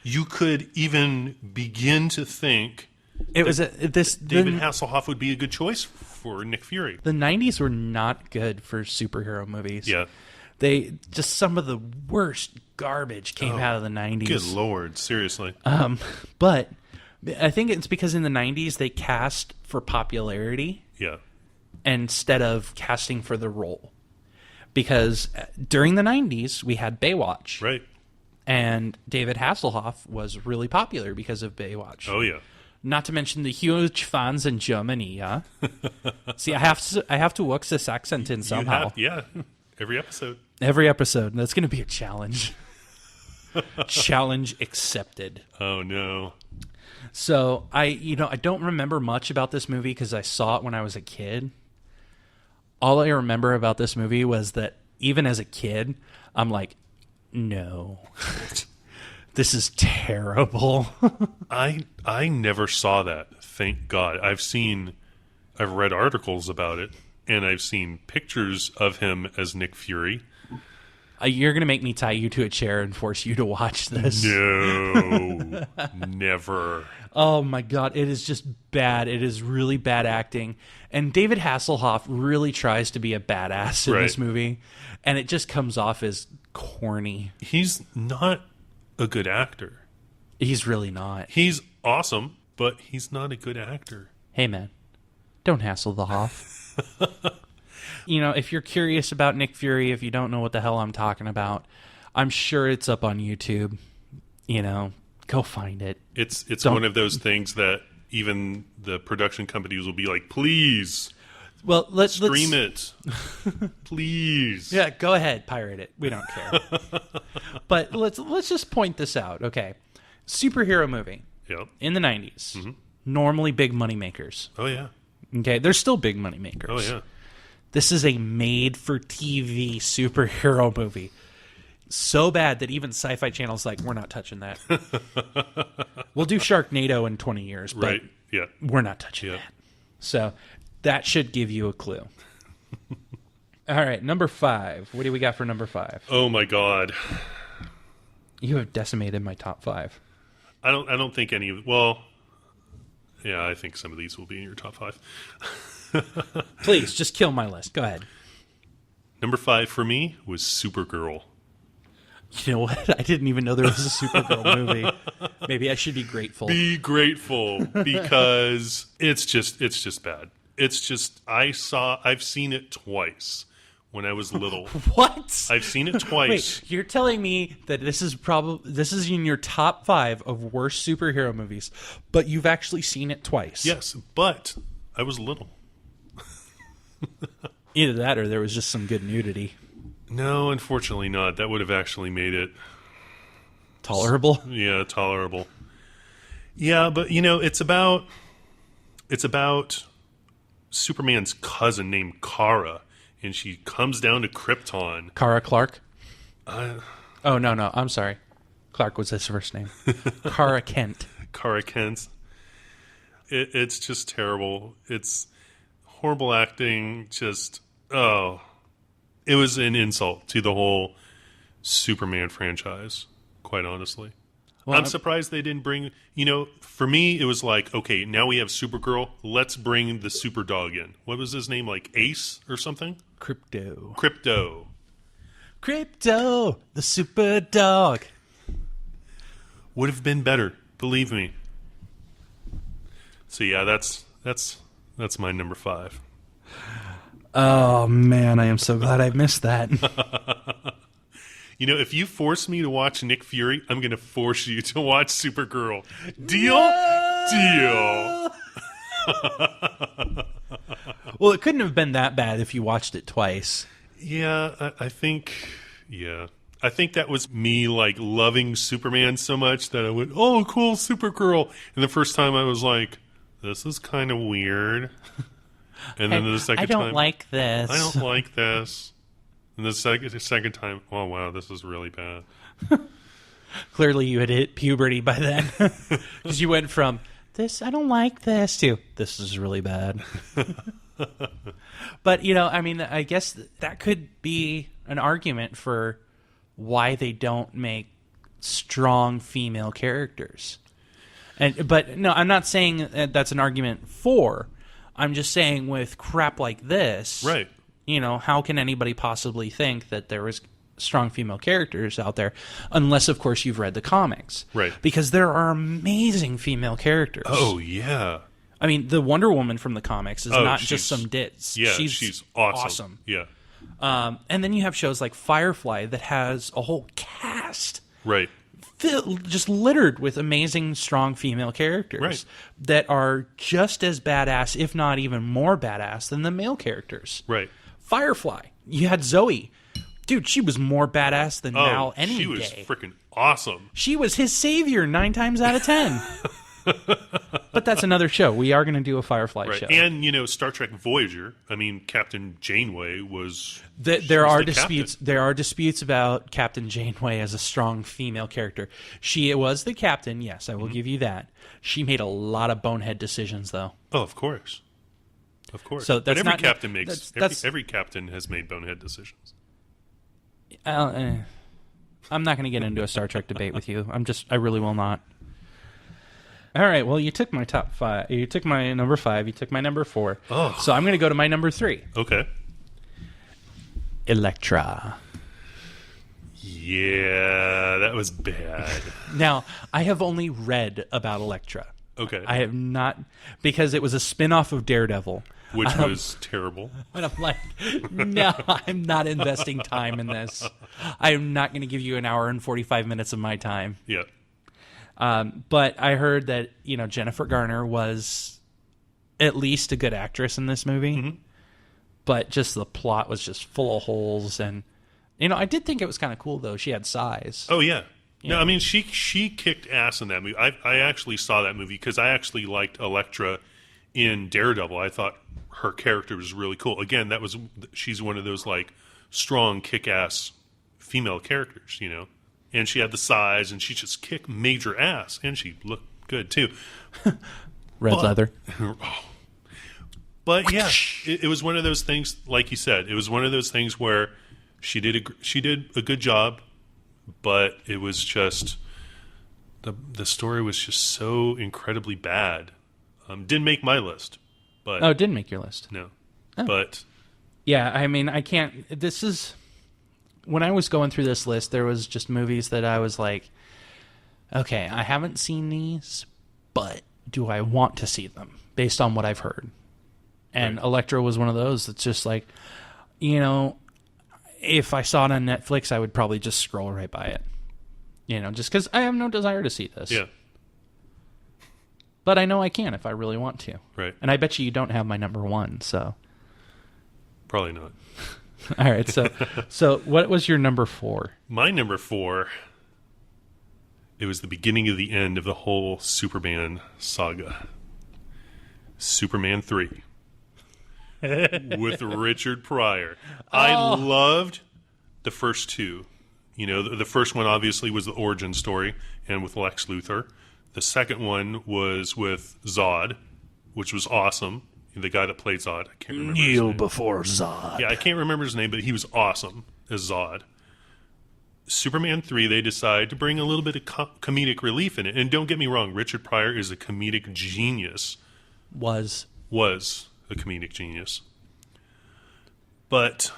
A: you could even begin to think
B: David
A: Hasselhoff would be a good choice for Nick Fury.
B: The 90s were not good for superhero movies.
A: Yeah.
B: Some of the worst garbage came out of the 90s.
A: Good Lord, seriously.
B: But I think it's because in the 90s they cast for popularity instead of casting for the role. Because during the 90s we had Baywatch.
A: Right.
B: And David Hasselhoff was really popular because of Baywatch.
A: Oh, yeah.
B: Not to mention the huge fans in Germany, yeah? See, I have to work this accent in somehow.
A: Every episode.
B: Every episode. That's going to be a challenge. Challenge accepted.
A: Oh, no.
B: So, I don't remember much about this movie because I saw it when I was a kid. All I remember about this movie was that even as a kid, I'm like, no. This is terrible.
A: I never saw that. Thank God. I've read articles about it, and I've seen pictures of him as Nick Fury.
B: You're going to make me tie you to a chair and force you to watch this.
A: No. Never.
B: Oh, my God. It is just bad. It is really bad acting. And David Hasselhoff really tries to be a badass in this movie, and it just comes off as corny.
A: He's not a good actor.
B: He's really not.
A: He's awesome, but he's not a good actor.
B: Hey, man. Don't hassle the Hoff. If you're curious about Nick Fury, if you don't know what the hell I'm talking about, I'm sure it's up on YouTube. Go find it.
A: It's one of those things that even the production companies will be like, please,
B: let's
A: stream it. Please.
B: Yeah, go ahead, pirate it. We don't care. But let's just point this out. Okay. Superhero movie.
A: Yep.
B: In the 90s. Normally big money makers.
A: Oh, yeah.
B: Okay, they're still big money makers.
A: Oh, yeah.
B: This is a made-for-TV superhero movie. So bad that even Sci-Fi Channel's like, we're not touching that. We'll do Sharknado in 20 years, but we're not touching that. So that should give you a clue. All right, number 5. What do we got for number 5?
A: Oh, my God.
B: You have decimated my top 5.
A: I don't think any of... Well, yeah, I think some of these will be in your top 5.
B: Please, just kill my list. Go ahead.
A: Number 5 for me was Supergirl.
B: You know what? I didn't even know there was a Supergirl movie. Maybe I should be grateful.
A: Be grateful because it's just bad. It's just I've seen it twice when I was little.
B: What?
A: I've seen it twice.
B: Wait, you're telling me that this is in your top 5 of worst superhero movies, but you've actually seen it twice?
A: Yes, but I was little.
B: Either that or there was just some good nudity.
A: No, unfortunately not. That would have actually made it
B: tolerable.
A: Yeah, tolerable. Yeah, but it's about Superman's cousin named Kara, and she comes down to Krypton.
B: Kara Clark? Oh, no, I'm sorry. Clark was his first name. Kara Kent.
A: Kara Kent. It's just terrible. It's horrible acting. Just, it was an insult to the whole Superman franchise, quite honestly. Well, I'm surprised they didn't bring, for me, it was like, okay, now we have Supergirl. Let's bring the Superdog in. What was his name? Like Ace or something?
B: Crypto, the Superdog.
A: Would have been better, believe me. So yeah, that's my number 5.
B: Oh man, I am so glad I missed that.
A: If you force me to watch Nick Fury, I'm going to force you to watch Supergirl. Deal?
B: No! Deal. Well, it couldn't have been that bad if you watched it twice.
A: Yeah, I think that was me, like, loving Superman so much that I went, oh, cool, Supergirl. And the first time I was like, this is kind of weird. And then the second time,
B: I don't like this.
A: I don't like this. And the second time, oh, wow, this is really bad.
B: Clearly you had hit puberty by then. Because you went from, this, I don't like this, to, this is really bad. But, I guess that could be an argument for why they don't make strong female characters. But, no, I'm not saying that's an argument for. I'm just saying with crap like this...
A: Right.
B: How can anybody possibly think that there was strong female characters out there, unless, of course, you've read the comics.
A: Right.
B: Because there are amazing female characters.
A: Oh, yeah.
B: I mean, the Wonder Woman from the comics is not just some ditz.
A: Yeah, she's awesome. Yeah.
B: And then you have shows like Firefly that has a whole cast.
A: Right.
B: Just littered with amazing, strong female characters that are just as badass, if not even more badass, than the male characters.
A: Right.
B: Firefly. You had Zoe. Dude, she was more badass than Mal any day.
A: She was freaking awesome.
B: She was his savior 9 times out of 10. But that's another show. We are going to do a Firefly show.
A: And, Star Trek Voyager, Captain Janeway was...
B: There are disputes. Captain. There are disputes about Captain Janeway as a strong female character. She was the captain, yes, I will give you that. She made a lot of bonehead decisions, though.
A: Oh, of course. Of course.
B: So that's
A: but every captain has made bonehead decisions.
B: I'm not going to get into a Star Trek debate with you. I really will not. All right, well, you took my top 5. You took my number 5. You took my number 4.
A: Oh.
B: So I'm going to go to my number 3.
A: Okay.
B: Elektra.
A: Yeah, that was bad.
B: Now, I have only read about Elektra.
A: Okay.
B: I have not, because it was a spin-off of Daredevil.
A: Which was terrible.
B: And I'm like, no, I'm not investing time in this. I am not going to give you an hour and 45 minutes of my time.
A: Yeah.
B: But I heard that, Jennifer Garner was at least a good actress in this movie. Mm-hmm. But just the plot was just full of holes. And, I did think it was kind of cool, though. She had size.
A: Oh, yeah. No, she kicked ass in that movie. I actually saw that movie because I actually liked Elektra in Daredevil. I thought her character was really cool. Again, she's one of those, like, strong, kick-ass female characters, And she had the size, and she just kicked major ass, and she looked good too.
B: Red leather.
A: But yeah, it was one of those things. Like you said, it was one of those things where she did a good job, but it was just the story was just so incredibly bad. Didn't make my list, but
B: it didn't make your list.
A: No, but
B: yeah, I can't. This is. When I was going through this list, there was just movies that I was like, okay, I haven't seen these, but do I want to see them based on what I've heard? And Elektra was one of those that's just like, if I saw it on Netflix, I would probably just scroll right by it. Just because I have no desire to see this.
A: Yeah.
B: But I know I can if I really want to.
A: Right.
B: And I bet you don't have my number 1, so.
A: Probably not.
B: All right, so what was your number 4?
A: My number 4, it was the beginning of the end of the whole Superman saga. Superman 3. With Richard Pryor. I loved the first 2. The first one obviously was the origin story and with Lex Luthor. The second one was with Zod, which was awesome. The guy that played Zod. I can't remember his name.
B: Before Zod.
A: Yeah, I can't remember his name, but he was awesome as Zod. Superman 3, they decide to bring a little bit of comedic relief in it. And don't get me wrong, Richard Pryor is a comedic genius. Was a comedic genius. But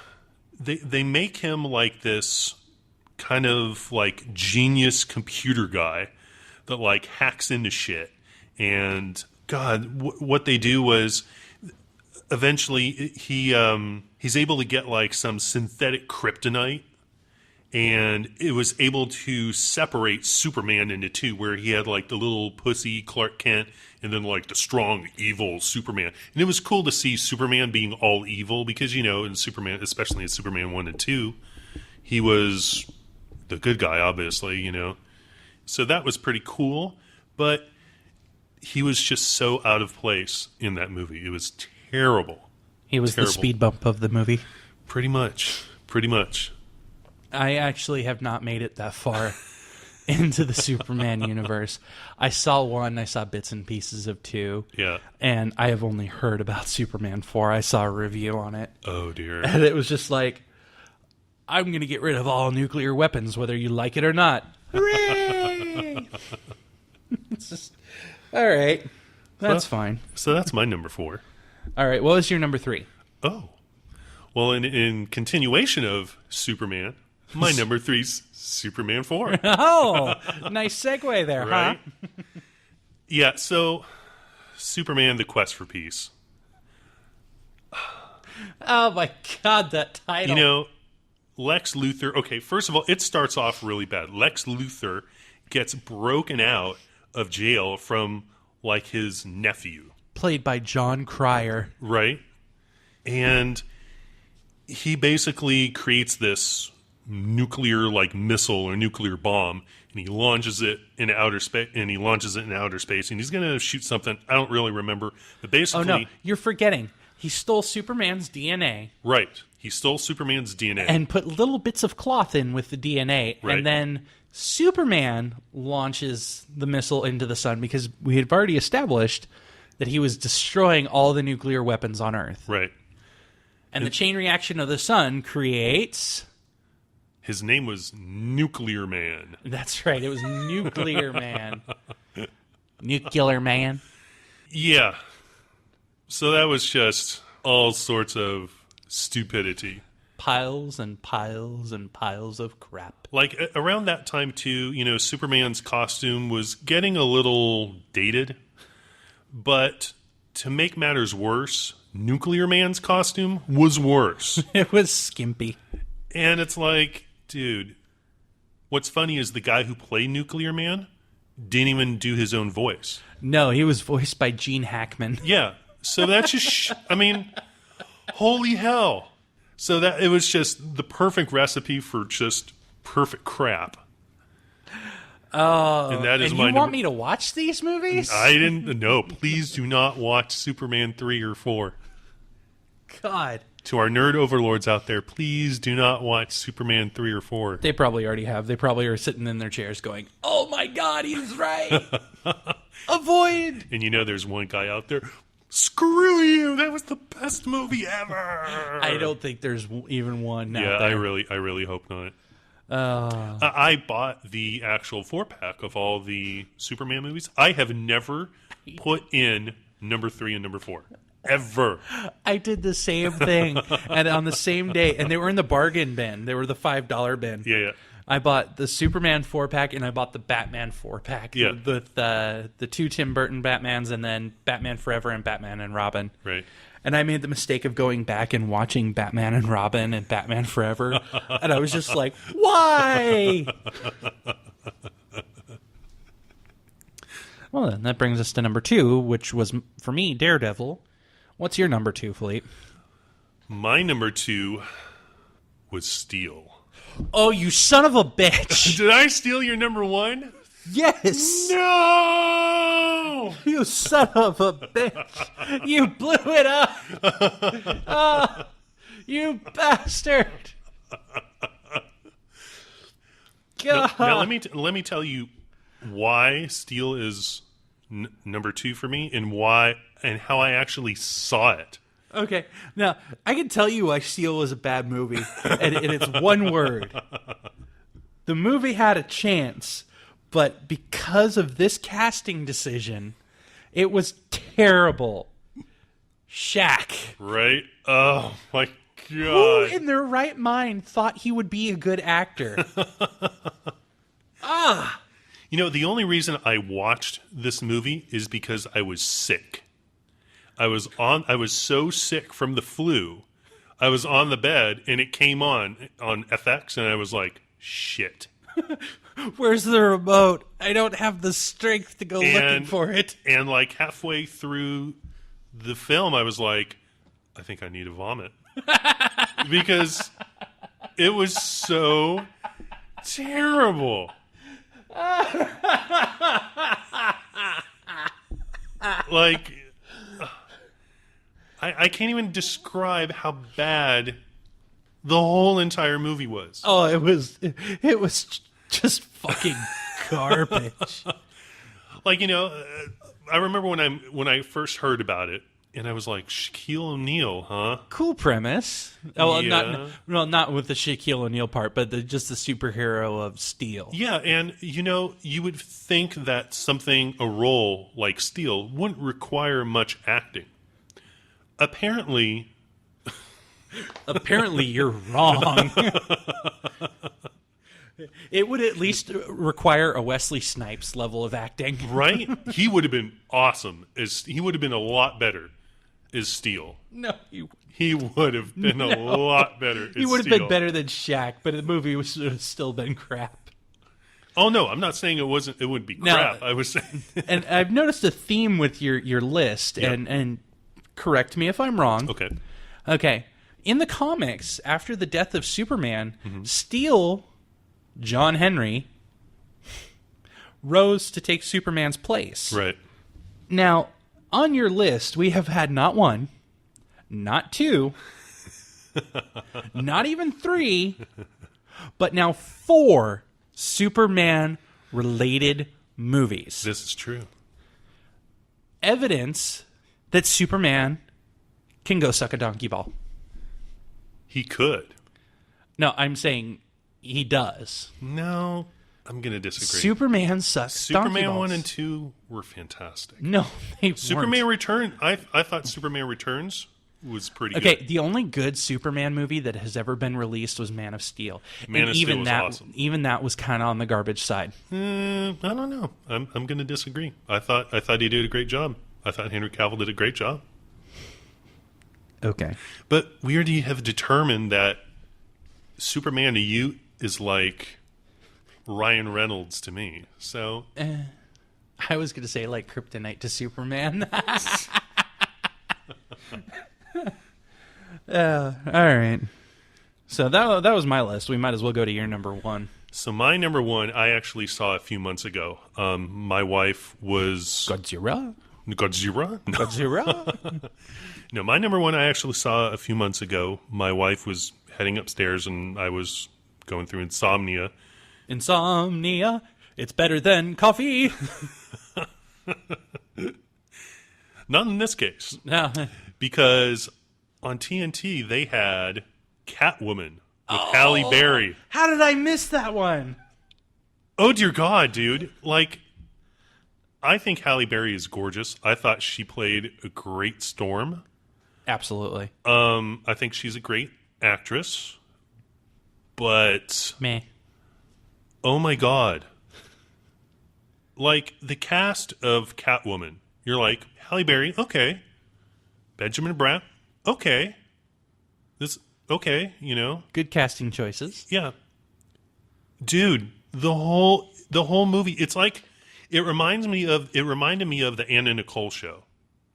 A: they make him like this kind of like genius computer guy that like hacks into shit. And God, what they do was eventually he's able to get like some synthetic kryptonite, and it was able to separate Superman into 2, where he had like the little pussy Clark Kent and then like the strong evil Superman. And it was cool to see Superman being all evil because, in Superman, especially in Superman 1 and 2, he was the good guy, obviously, So that was pretty cool, but he was just so out of place in that movie. It was terrible.
B: He was the speed bump of the movie.
A: Pretty much.
B: I actually have not made it that far into the Superman universe. I saw bits and pieces of 2.
A: Yeah.
B: And I have only heard about Superman 4. I saw a review on it.
A: Oh, dear.
B: And it was just like, I'm going to get rid of all nuclear weapons, whether you like it or not. Hooray! It's just, all right. That's fine.
A: So that's my number 4.
B: All right. What was your number 3?
A: Oh. Well, in continuation of Superman, my number 3's Superman 4.
B: Oh, nice segue there,
A: right?
B: Huh?
A: Yeah, so Superman, The Quest for Peace.
B: Oh, my God, that title.
A: Lex Luthor, okay, first of all, it starts off really bad. Lex Luthor gets broken out of jail from, like, his nephew.
B: Played by John Cryer.
A: Right? And he basically creates this nuclear, like, missile or nuclear bomb, and he launches it in outer space, and he's going to shoot something. I don't really remember, but basically...
B: Oh, no, you're forgetting. He stole Superman's DNA.
A: Right. He stole Superman's DNA.
B: And put little bits of cloth in with the DNA.
A: Right.
B: And then Superman launches the missile into the sun because we had already established that he was destroying all the nuclear weapons on Earth.
A: Right.
B: And the chain reaction of the sun creates...
A: His name was Nuclear Man.
B: That's right. It was Nuclear Man. Nuclear Man.
A: Yeah. So that was just all sorts of stupidity.
B: Piles and piles and piles of crap.
A: Like, around that time, too, Superman's costume was getting a little dated. But to make matters worse, Nuclear Man's costume was worse.
B: It was skimpy.
A: And it's like, dude, what's funny is the guy who played Nuclear Man didn't even do his own voice.
B: No, he was voiced by Gene Hackman.
A: Yeah. So that's just, holy hell. So that it was just the perfect recipe for just perfect crap.
B: Oh,
A: and that is
B: and
A: my
B: you want me to watch these movies?
A: I didn't. No, please do not watch Superman 3 or 4.
B: God.
A: To our nerd overlords out there, please do not watch Superman 3 or 4.
B: They probably already have. They probably are sitting in their chairs going, oh my God, he's right. Avoid.
A: And there's one guy out there, screw you, that was the best movie ever.
B: I don't think there's even one.
A: Yeah, I really hope not. I bought the actual 4-pack of all the Superman movies. I have never put in number 3 and number 4. Ever.
B: I did the same thing, and on the same day, and they were in the bargain bin. They were the $5 bin.
A: Yeah.
B: I bought the Superman 4-pack, and I bought the Batman 4-pack.
A: Yeah.
B: With the 2 Tim Burton Batmans, and then Batman Forever and Batman and Robin.
A: Right.
B: And I made the mistake of going back and watching Batman and Robin and Batman Forever. And I was just like, why? Well, then that brings us to number 2, which was, for me, Daredevil. What's your number 2, Philippe?
A: My number 2 was Steel.
B: Oh, you son of a bitch.
A: Did I steal your number 1?
B: Yes.
A: No!
B: You son of a bitch. You blew it up. You bastard. God.
A: Now let me tell you why Steel is number 2 for me, and how I actually saw it.
B: Okay, now I can tell you why Steel was a bad movie, and it's one word. The movie had a chance, but because of this casting decision, it was terrible. Shaq.
A: Right? Oh my
B: Who
A: God.
B: in their right mind thought he would be a good actor?
A: You know, the only reason I watched this movie is because I was sick. I was so sick from the flu. I was on the bed and it came on FX and I was like, shit.
B: Where's the remote? I don't have the strength to go looking for it.
A: And like halfway through the film, I was like, I think I need to vomit. Because it was so terrible. Like, I can't even describe how bad the whole entire movie was.
B: Oh, it was just fucking garbage.
A: Like, you know, I remember when I first heard about it, and I was like, Shaquille O'Neal, huh?
B: Cool premise. Oh,
A: Yeah.
B: not with the Shaquille O'Neal part, but just the superhero of Steel.
A: Yeah, and you know, you would think that a role like Steel wouldn't require much acting. Apparently
B: you're wrong. It would at least require a Wesley Snipes level of acting.
A: right? He would have been awesome. He would have been a lot better as Steel.
B: No,
A: He would have been a lot better as
B: he would have
A: Steel.
B: been better than Shaq, but the movie would have still been crap.
A: Oh no, I'm not saying it would be crap. I was saying
B: And I've noticed a theme with your list, and correct me if I'm wrong. Okay. In the comics, after the death of Superman, Steel, John Henry, rose to take Superman's place.
A: Right.
B: Now, on your list, we have had not 1, not 2, not even 3, but now 4 Superman-related movies.
A: This is true.
B: Evidence that Superman can go suck a donkey ball.
A: He could.
B: No, I'm saying he does.
A: No, I'm going to disagree.
B: Superman sucks donkey
A: Superman
B: balls.
A: 1 and 2 were fantastic.
B: No, they
A: Superman
B: weren't.
A: Return. I thought Superman Returns was pretty
B: Okay,
A: good.
B: the only good Superman movie that has ever been released was Man of Steel.
A: Man
B: and
A: of Steel
B: even
A: was
B: that,
A: awesome.
B: Even that was kind of on the garbage side.
A: I don't know. I'm going to disagree. I thought he did a great job. I thought Henry Cavill did a great job.
B: Okay.
A: But we already have determined that Superman to you is like Ryan Reynolds to me. So
B: I was going to say like Kryptonite to Superman. All right. So that was my list. We might as well go to your number 1.
A: So my number 1, I actually saw a few months ago. My wife was
B: Godzilla?
A: Godzilla? No.
B: Godzilla?
A: No, my number 1 I actually saw a few months ago. My wife was heading upstairs and I was going through Insomnia.
B: Insomnia. It's better than coffee.
A: Not in this case.
B: No.
A: Because on TNT they had Catwoman with Halle Berry.
B: How did I miss that one?
A: Oh dear God, dude. Like, I think Halle Berry is gorgeous. I thought she played a great Storm.
B: Absolutely.
A: I think she's a great actress. But
B: Meh.
A: oh my God. Like, the cast of Catwoman, you're like, Halle Berry, okay. Benjamin Bratt, okay, okay,
B: Good casting choices.
A: yeah, dude. The whole movie. It's like it reminded me of the Anna Nicole show.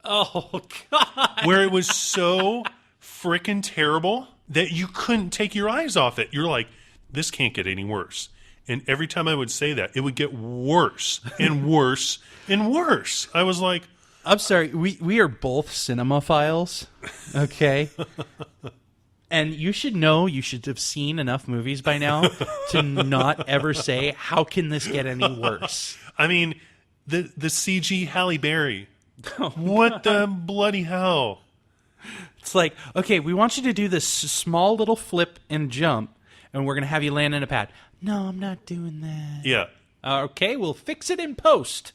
B: Oh God!
A: Where it was so freaking terrible that you couldn't take your eyes off it. You're like, this can't get any worse. And every time I would say that, it would get worse and worse and worse. I was like,
B: I'm sorry. We are both cinemaphiles, okay? And you should know, you should have seen enough movies by now to not ever say, how can this get any worse?
A: I mean, the CG Halle Berry. What the bloody hell?
B: It's like, okay, we want you to do this small little flip and jump, and we're going to have you land in a pad. No, I'm not doing that.
A: Yeah.
B: Okay, we'll fix it in post.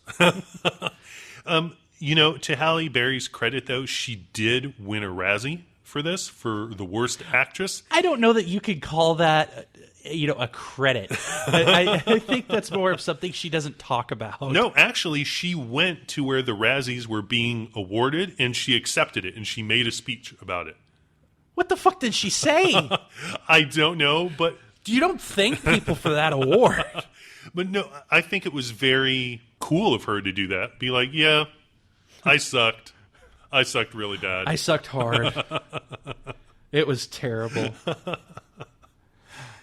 A: To Halle Berry's credit, though, she did win a Razzie for this, for the worst actress.
B: I don't know that you could call that, a credit. I think that's more of something she doesn't talk about.
A: No, actually, she went to where the Razzies were being awarded, and she accepted it, and she made a speech about it.
B: What the fuck did she say?
A: I don't know, but...
B: You don't thank people for that award.
A: But no, I think it was very cool of her to do that. Be like, yeah, I sucked. I sucked really bad.
B: I sucked hard. It was terrible.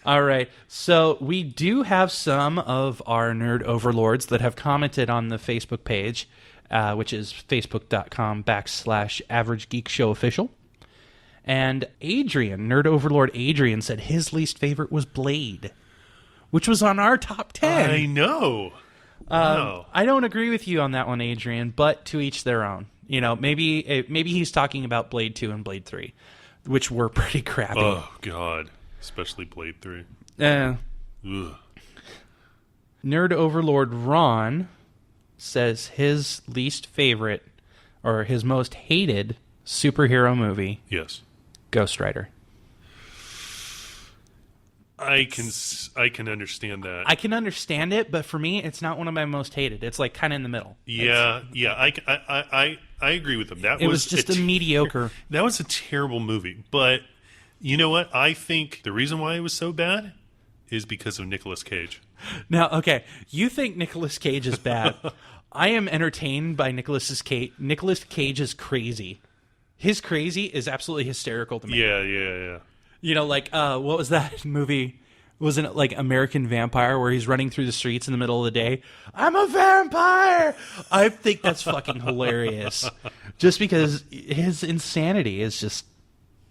B: All right. So we do have some of our nerd overlords that have commented on the Facebook page, which is facebook.com/Average Geek Show Official. And Adrian, Nerd Overlord Adrian, said his least favorite was Blade, which was on our top 10.
A: I know. Wow.
B: I don't agree with you on that one, Adrian, but to each their own. Maybe he's talking about Blade 2 and Blade 3, which were pretty crappy.
A: Oh, God. Especially Blade 3.
B: Ugh. Nerd Overlord Ron says his least favorite, or his most hated superhero movie.
A: Yes.
B: Ghost Rider.
A: I can understand that.
B: I can understand it, but for me, it's not one of my most hated. It's like kind of in the middle.
A: Yeah. I agree with him.
B: It was just a mediocre.
A: That was a terrible movie. But you know what? I think the reason why it was so bad is because of Nicolas Cage.
B: Now, okay, you think Nicolas Cage is bad. I am entertained by Nicolas Cage. Nicolas Cage is crazy. His crazy is absolutely hysterical to me.
A: Yeah.
B: What was that movie? Wasn't it like American Vampire where he's running through the streets in the middle of the day? I'm a vampire! I think that's fucking hilarious. Just because his insanity is just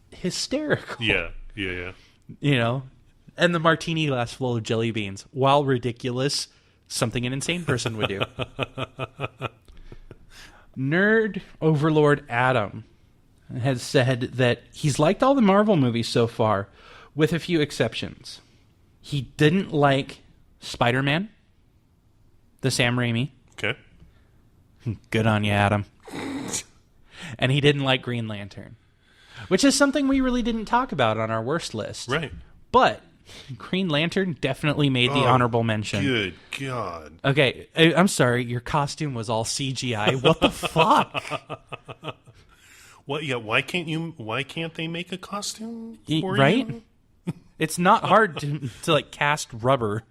B: hysterical.
A: Yeah.
B: And the martini glass full of jelly beans, while ridiculous, something an insane person would do. Nerd Overlord Adam has said that he's liked all the Marvel movies so far, with a few exceptions. He didn't like Spider-Man, the Sam Raimi.
A: Okay.
B: Good on you, Adam. And he didn't like Green Lantern, which is something we really didn't talk about on our worst list.
A: Right.
B: But Green Lantern definitely made the honorable mention.
A: Good God.
B: Okay, I'm sorry. Your costume was all CGI. What the fuck?
A: What? Yeah. Why can't they make a costume for
B: right?
A: you?
B: It's not hard to like cast rubber.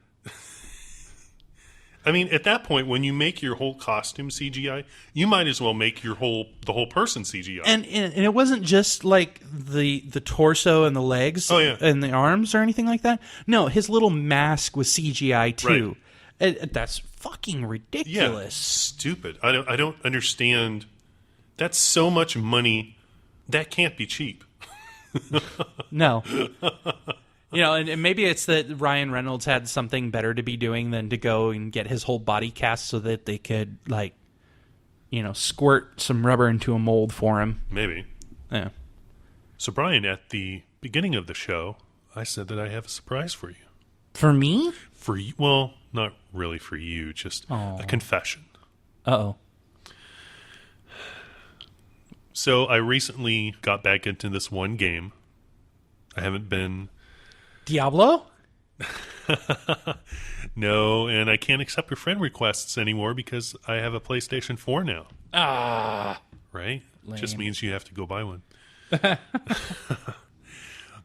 A: I mean, at that point, when you make your whole costume CGI, you might as well make the whole person CGI.
B: And it wasn't just like the torso and the legs and the arms or anything like that. No, his little mask was CGI too. Right. That's fucking ridiculous.
A: Yeah, stupid. I don't understand. That's so much money. That can't be cheap.
B: No. And maybe it's that Ryan Reynolds had something better to be doing than to go and get his whole body cast so that they could, squirt some rubber into a mold for him.
A: Maybe.
B: Yeah.
A: So, Brian, at the beginning of the show, I said that I have a surprise for you.
B: For me?
A: For you? Well, not really for you, just a confession.
B: Uh-oh.
A: So, I recently got back into this one game. I haven't been...
B: Diablo?
A: No, and I can't accept your friend requests anymore because I have a PlayStation 4 now.
B: Ah.
A: Right?
B: Lame.
A: Just means you have to go buy one.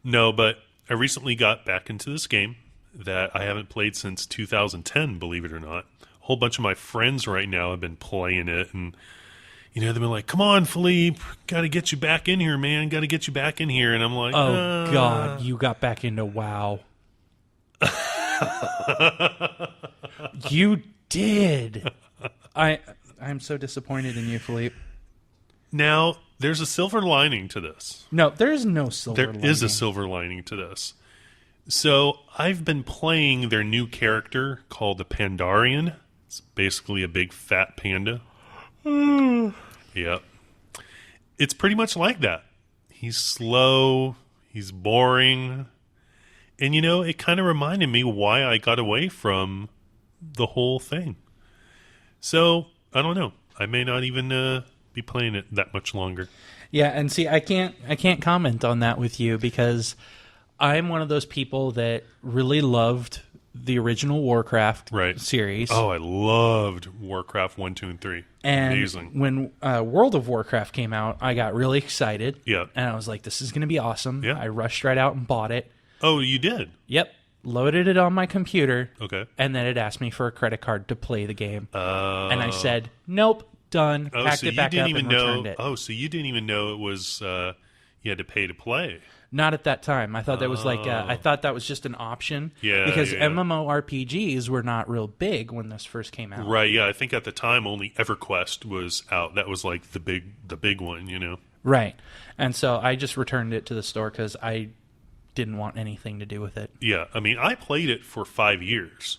A: No, but I recently got back into this game that I haven't played since 2010, believe it or not. A whole bunch of my friends right now have been playing it, and they've been like, "Come on, Philippe, got to get you back in here, man. Got to get you back in here." And I'm like,
B: "Oh God, you got back into WoW." You did. I'm so disappointed in you, Philippe.
A: Now, there's a silver lining to this.
B: No, there's no silver lining.
A: There is a silver lining to this. So, I've been playing their new character called the Pandarian. It's basically a big fat panda. Yep. It's pretty much like that. He's slow. He's boring. And, it kind of reminded me why I got away from the whole thing. So, I don't know. I may not even be playing it that much longer.
B: Yeah, and see, I can't comment on that with you because I'm one of those people that really loved the original Warcraft series.
A: Oh, I loved Warcraft 1, 2, and 3.
B: And
A: amazing.
B: When World of Warcraft came out, I got really excited.
A: Yeah.
B: And I was like, this is going to be awesome.
A: Yeah.
B: I rushed right out and bought it.
A: Oh, you did?
B: Yep. Loaded it on my computer.
A: Okay.
B: And then it asked me for a credit card to play the game. And I said, nope, done. Packed it back up and returned it.
A: Oh, so you didn't even know it was you had to pay to play.
B: Not at that time. I thought that was I thought that was just an option.
A: Yeah.
B: Because
A: yeah.
B: MMORPGs were not real big when this first came out.
A: Right, yeah. I think at the time only EverQuest was out. That was like the big one,
B: Right. And so I just returned it to the store because I didn't want anything to do with it.
A: Yeah. I mean, I played it for 5 years.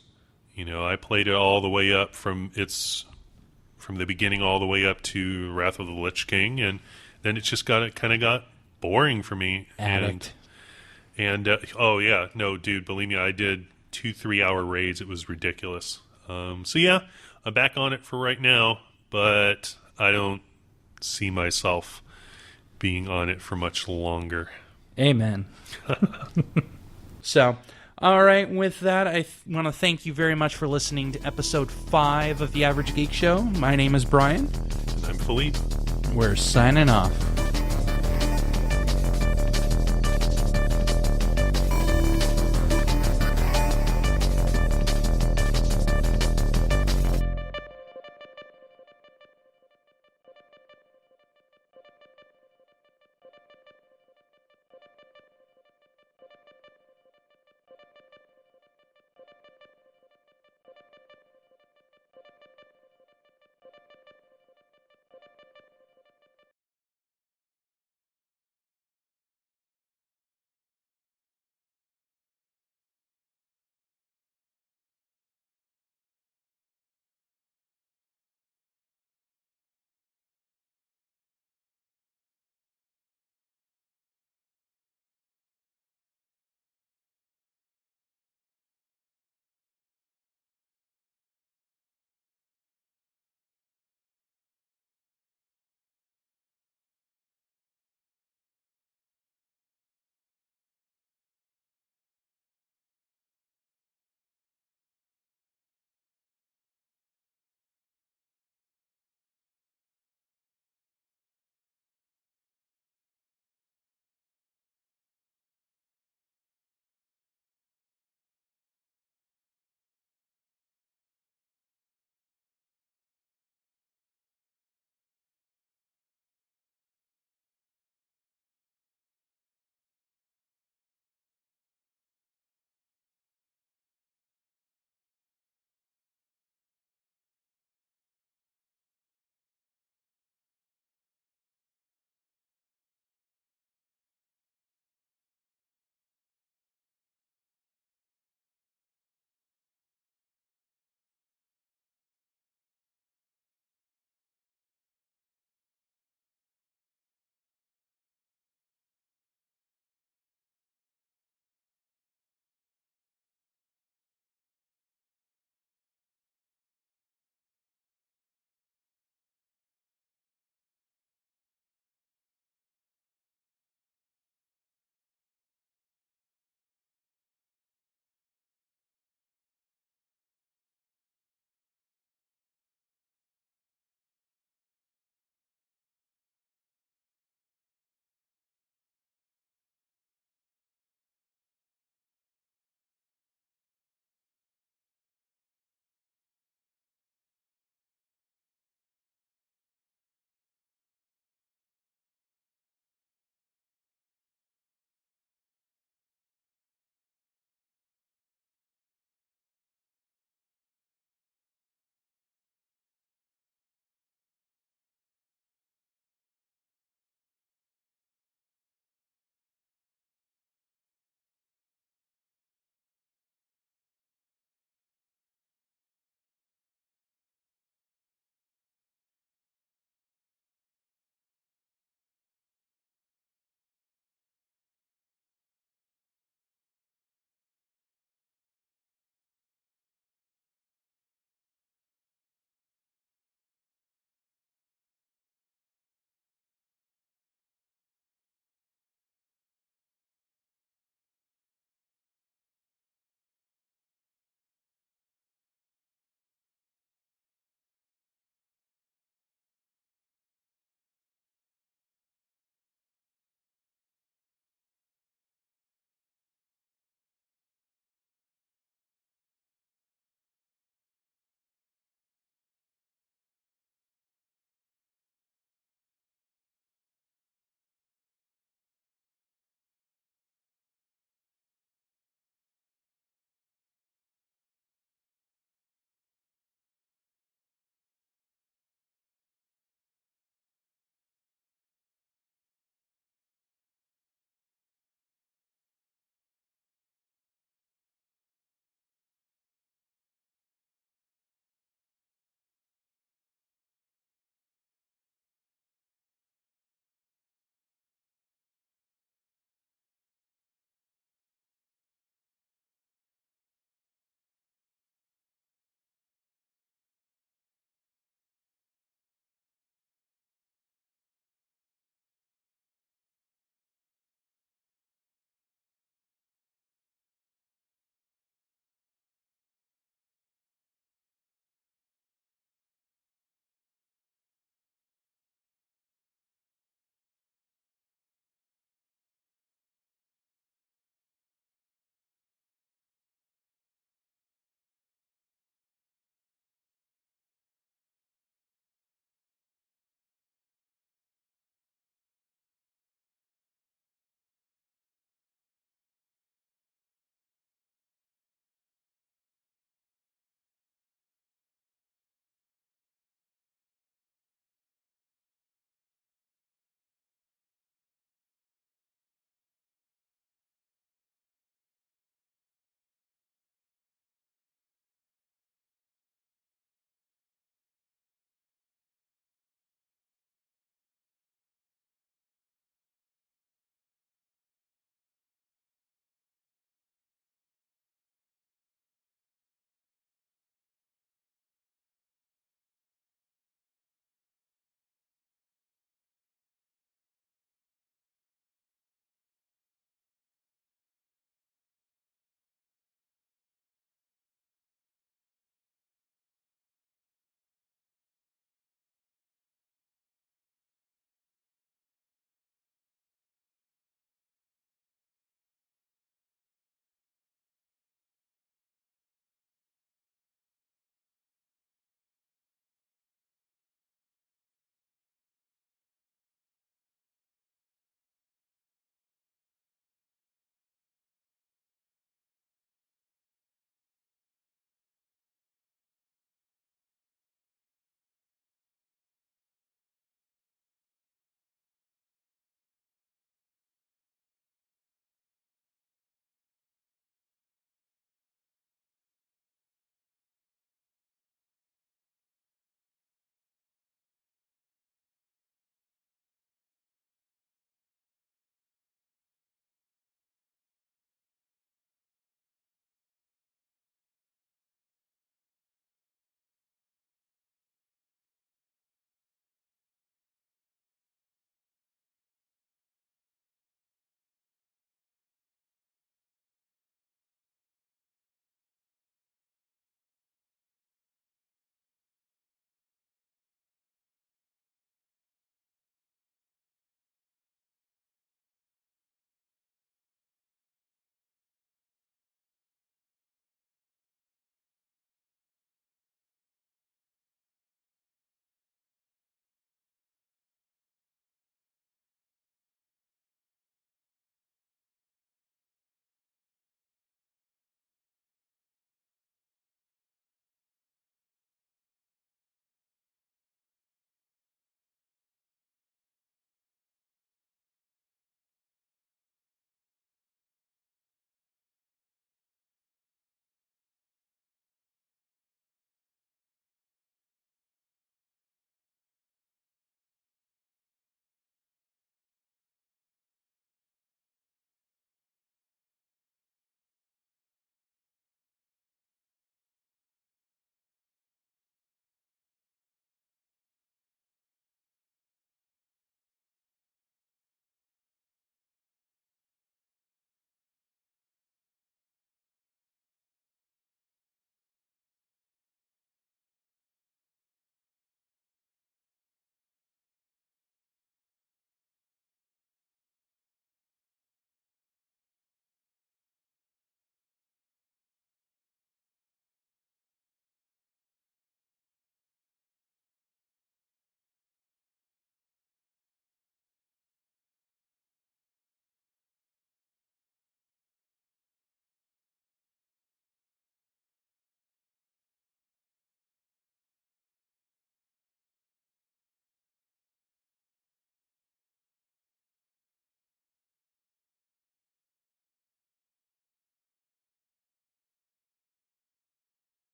A: I played it all the way up from the beginning all the way up to Wrath of the Lich King, and then it just kind of got boring for me.
B: Addict.
A: And oh yeah, no, dude, believe me, I did 2-3 hour raids. It was ridiculous. So yeah, I'm back on it for right now, but I don't see myself being on it for much longer.
B: Amen. So, all right, with that, I want to thank you very much for listening to episode 5 of The Average Geek Show. My name is Brian.
A: I'm Philippe.
B: We're signing off.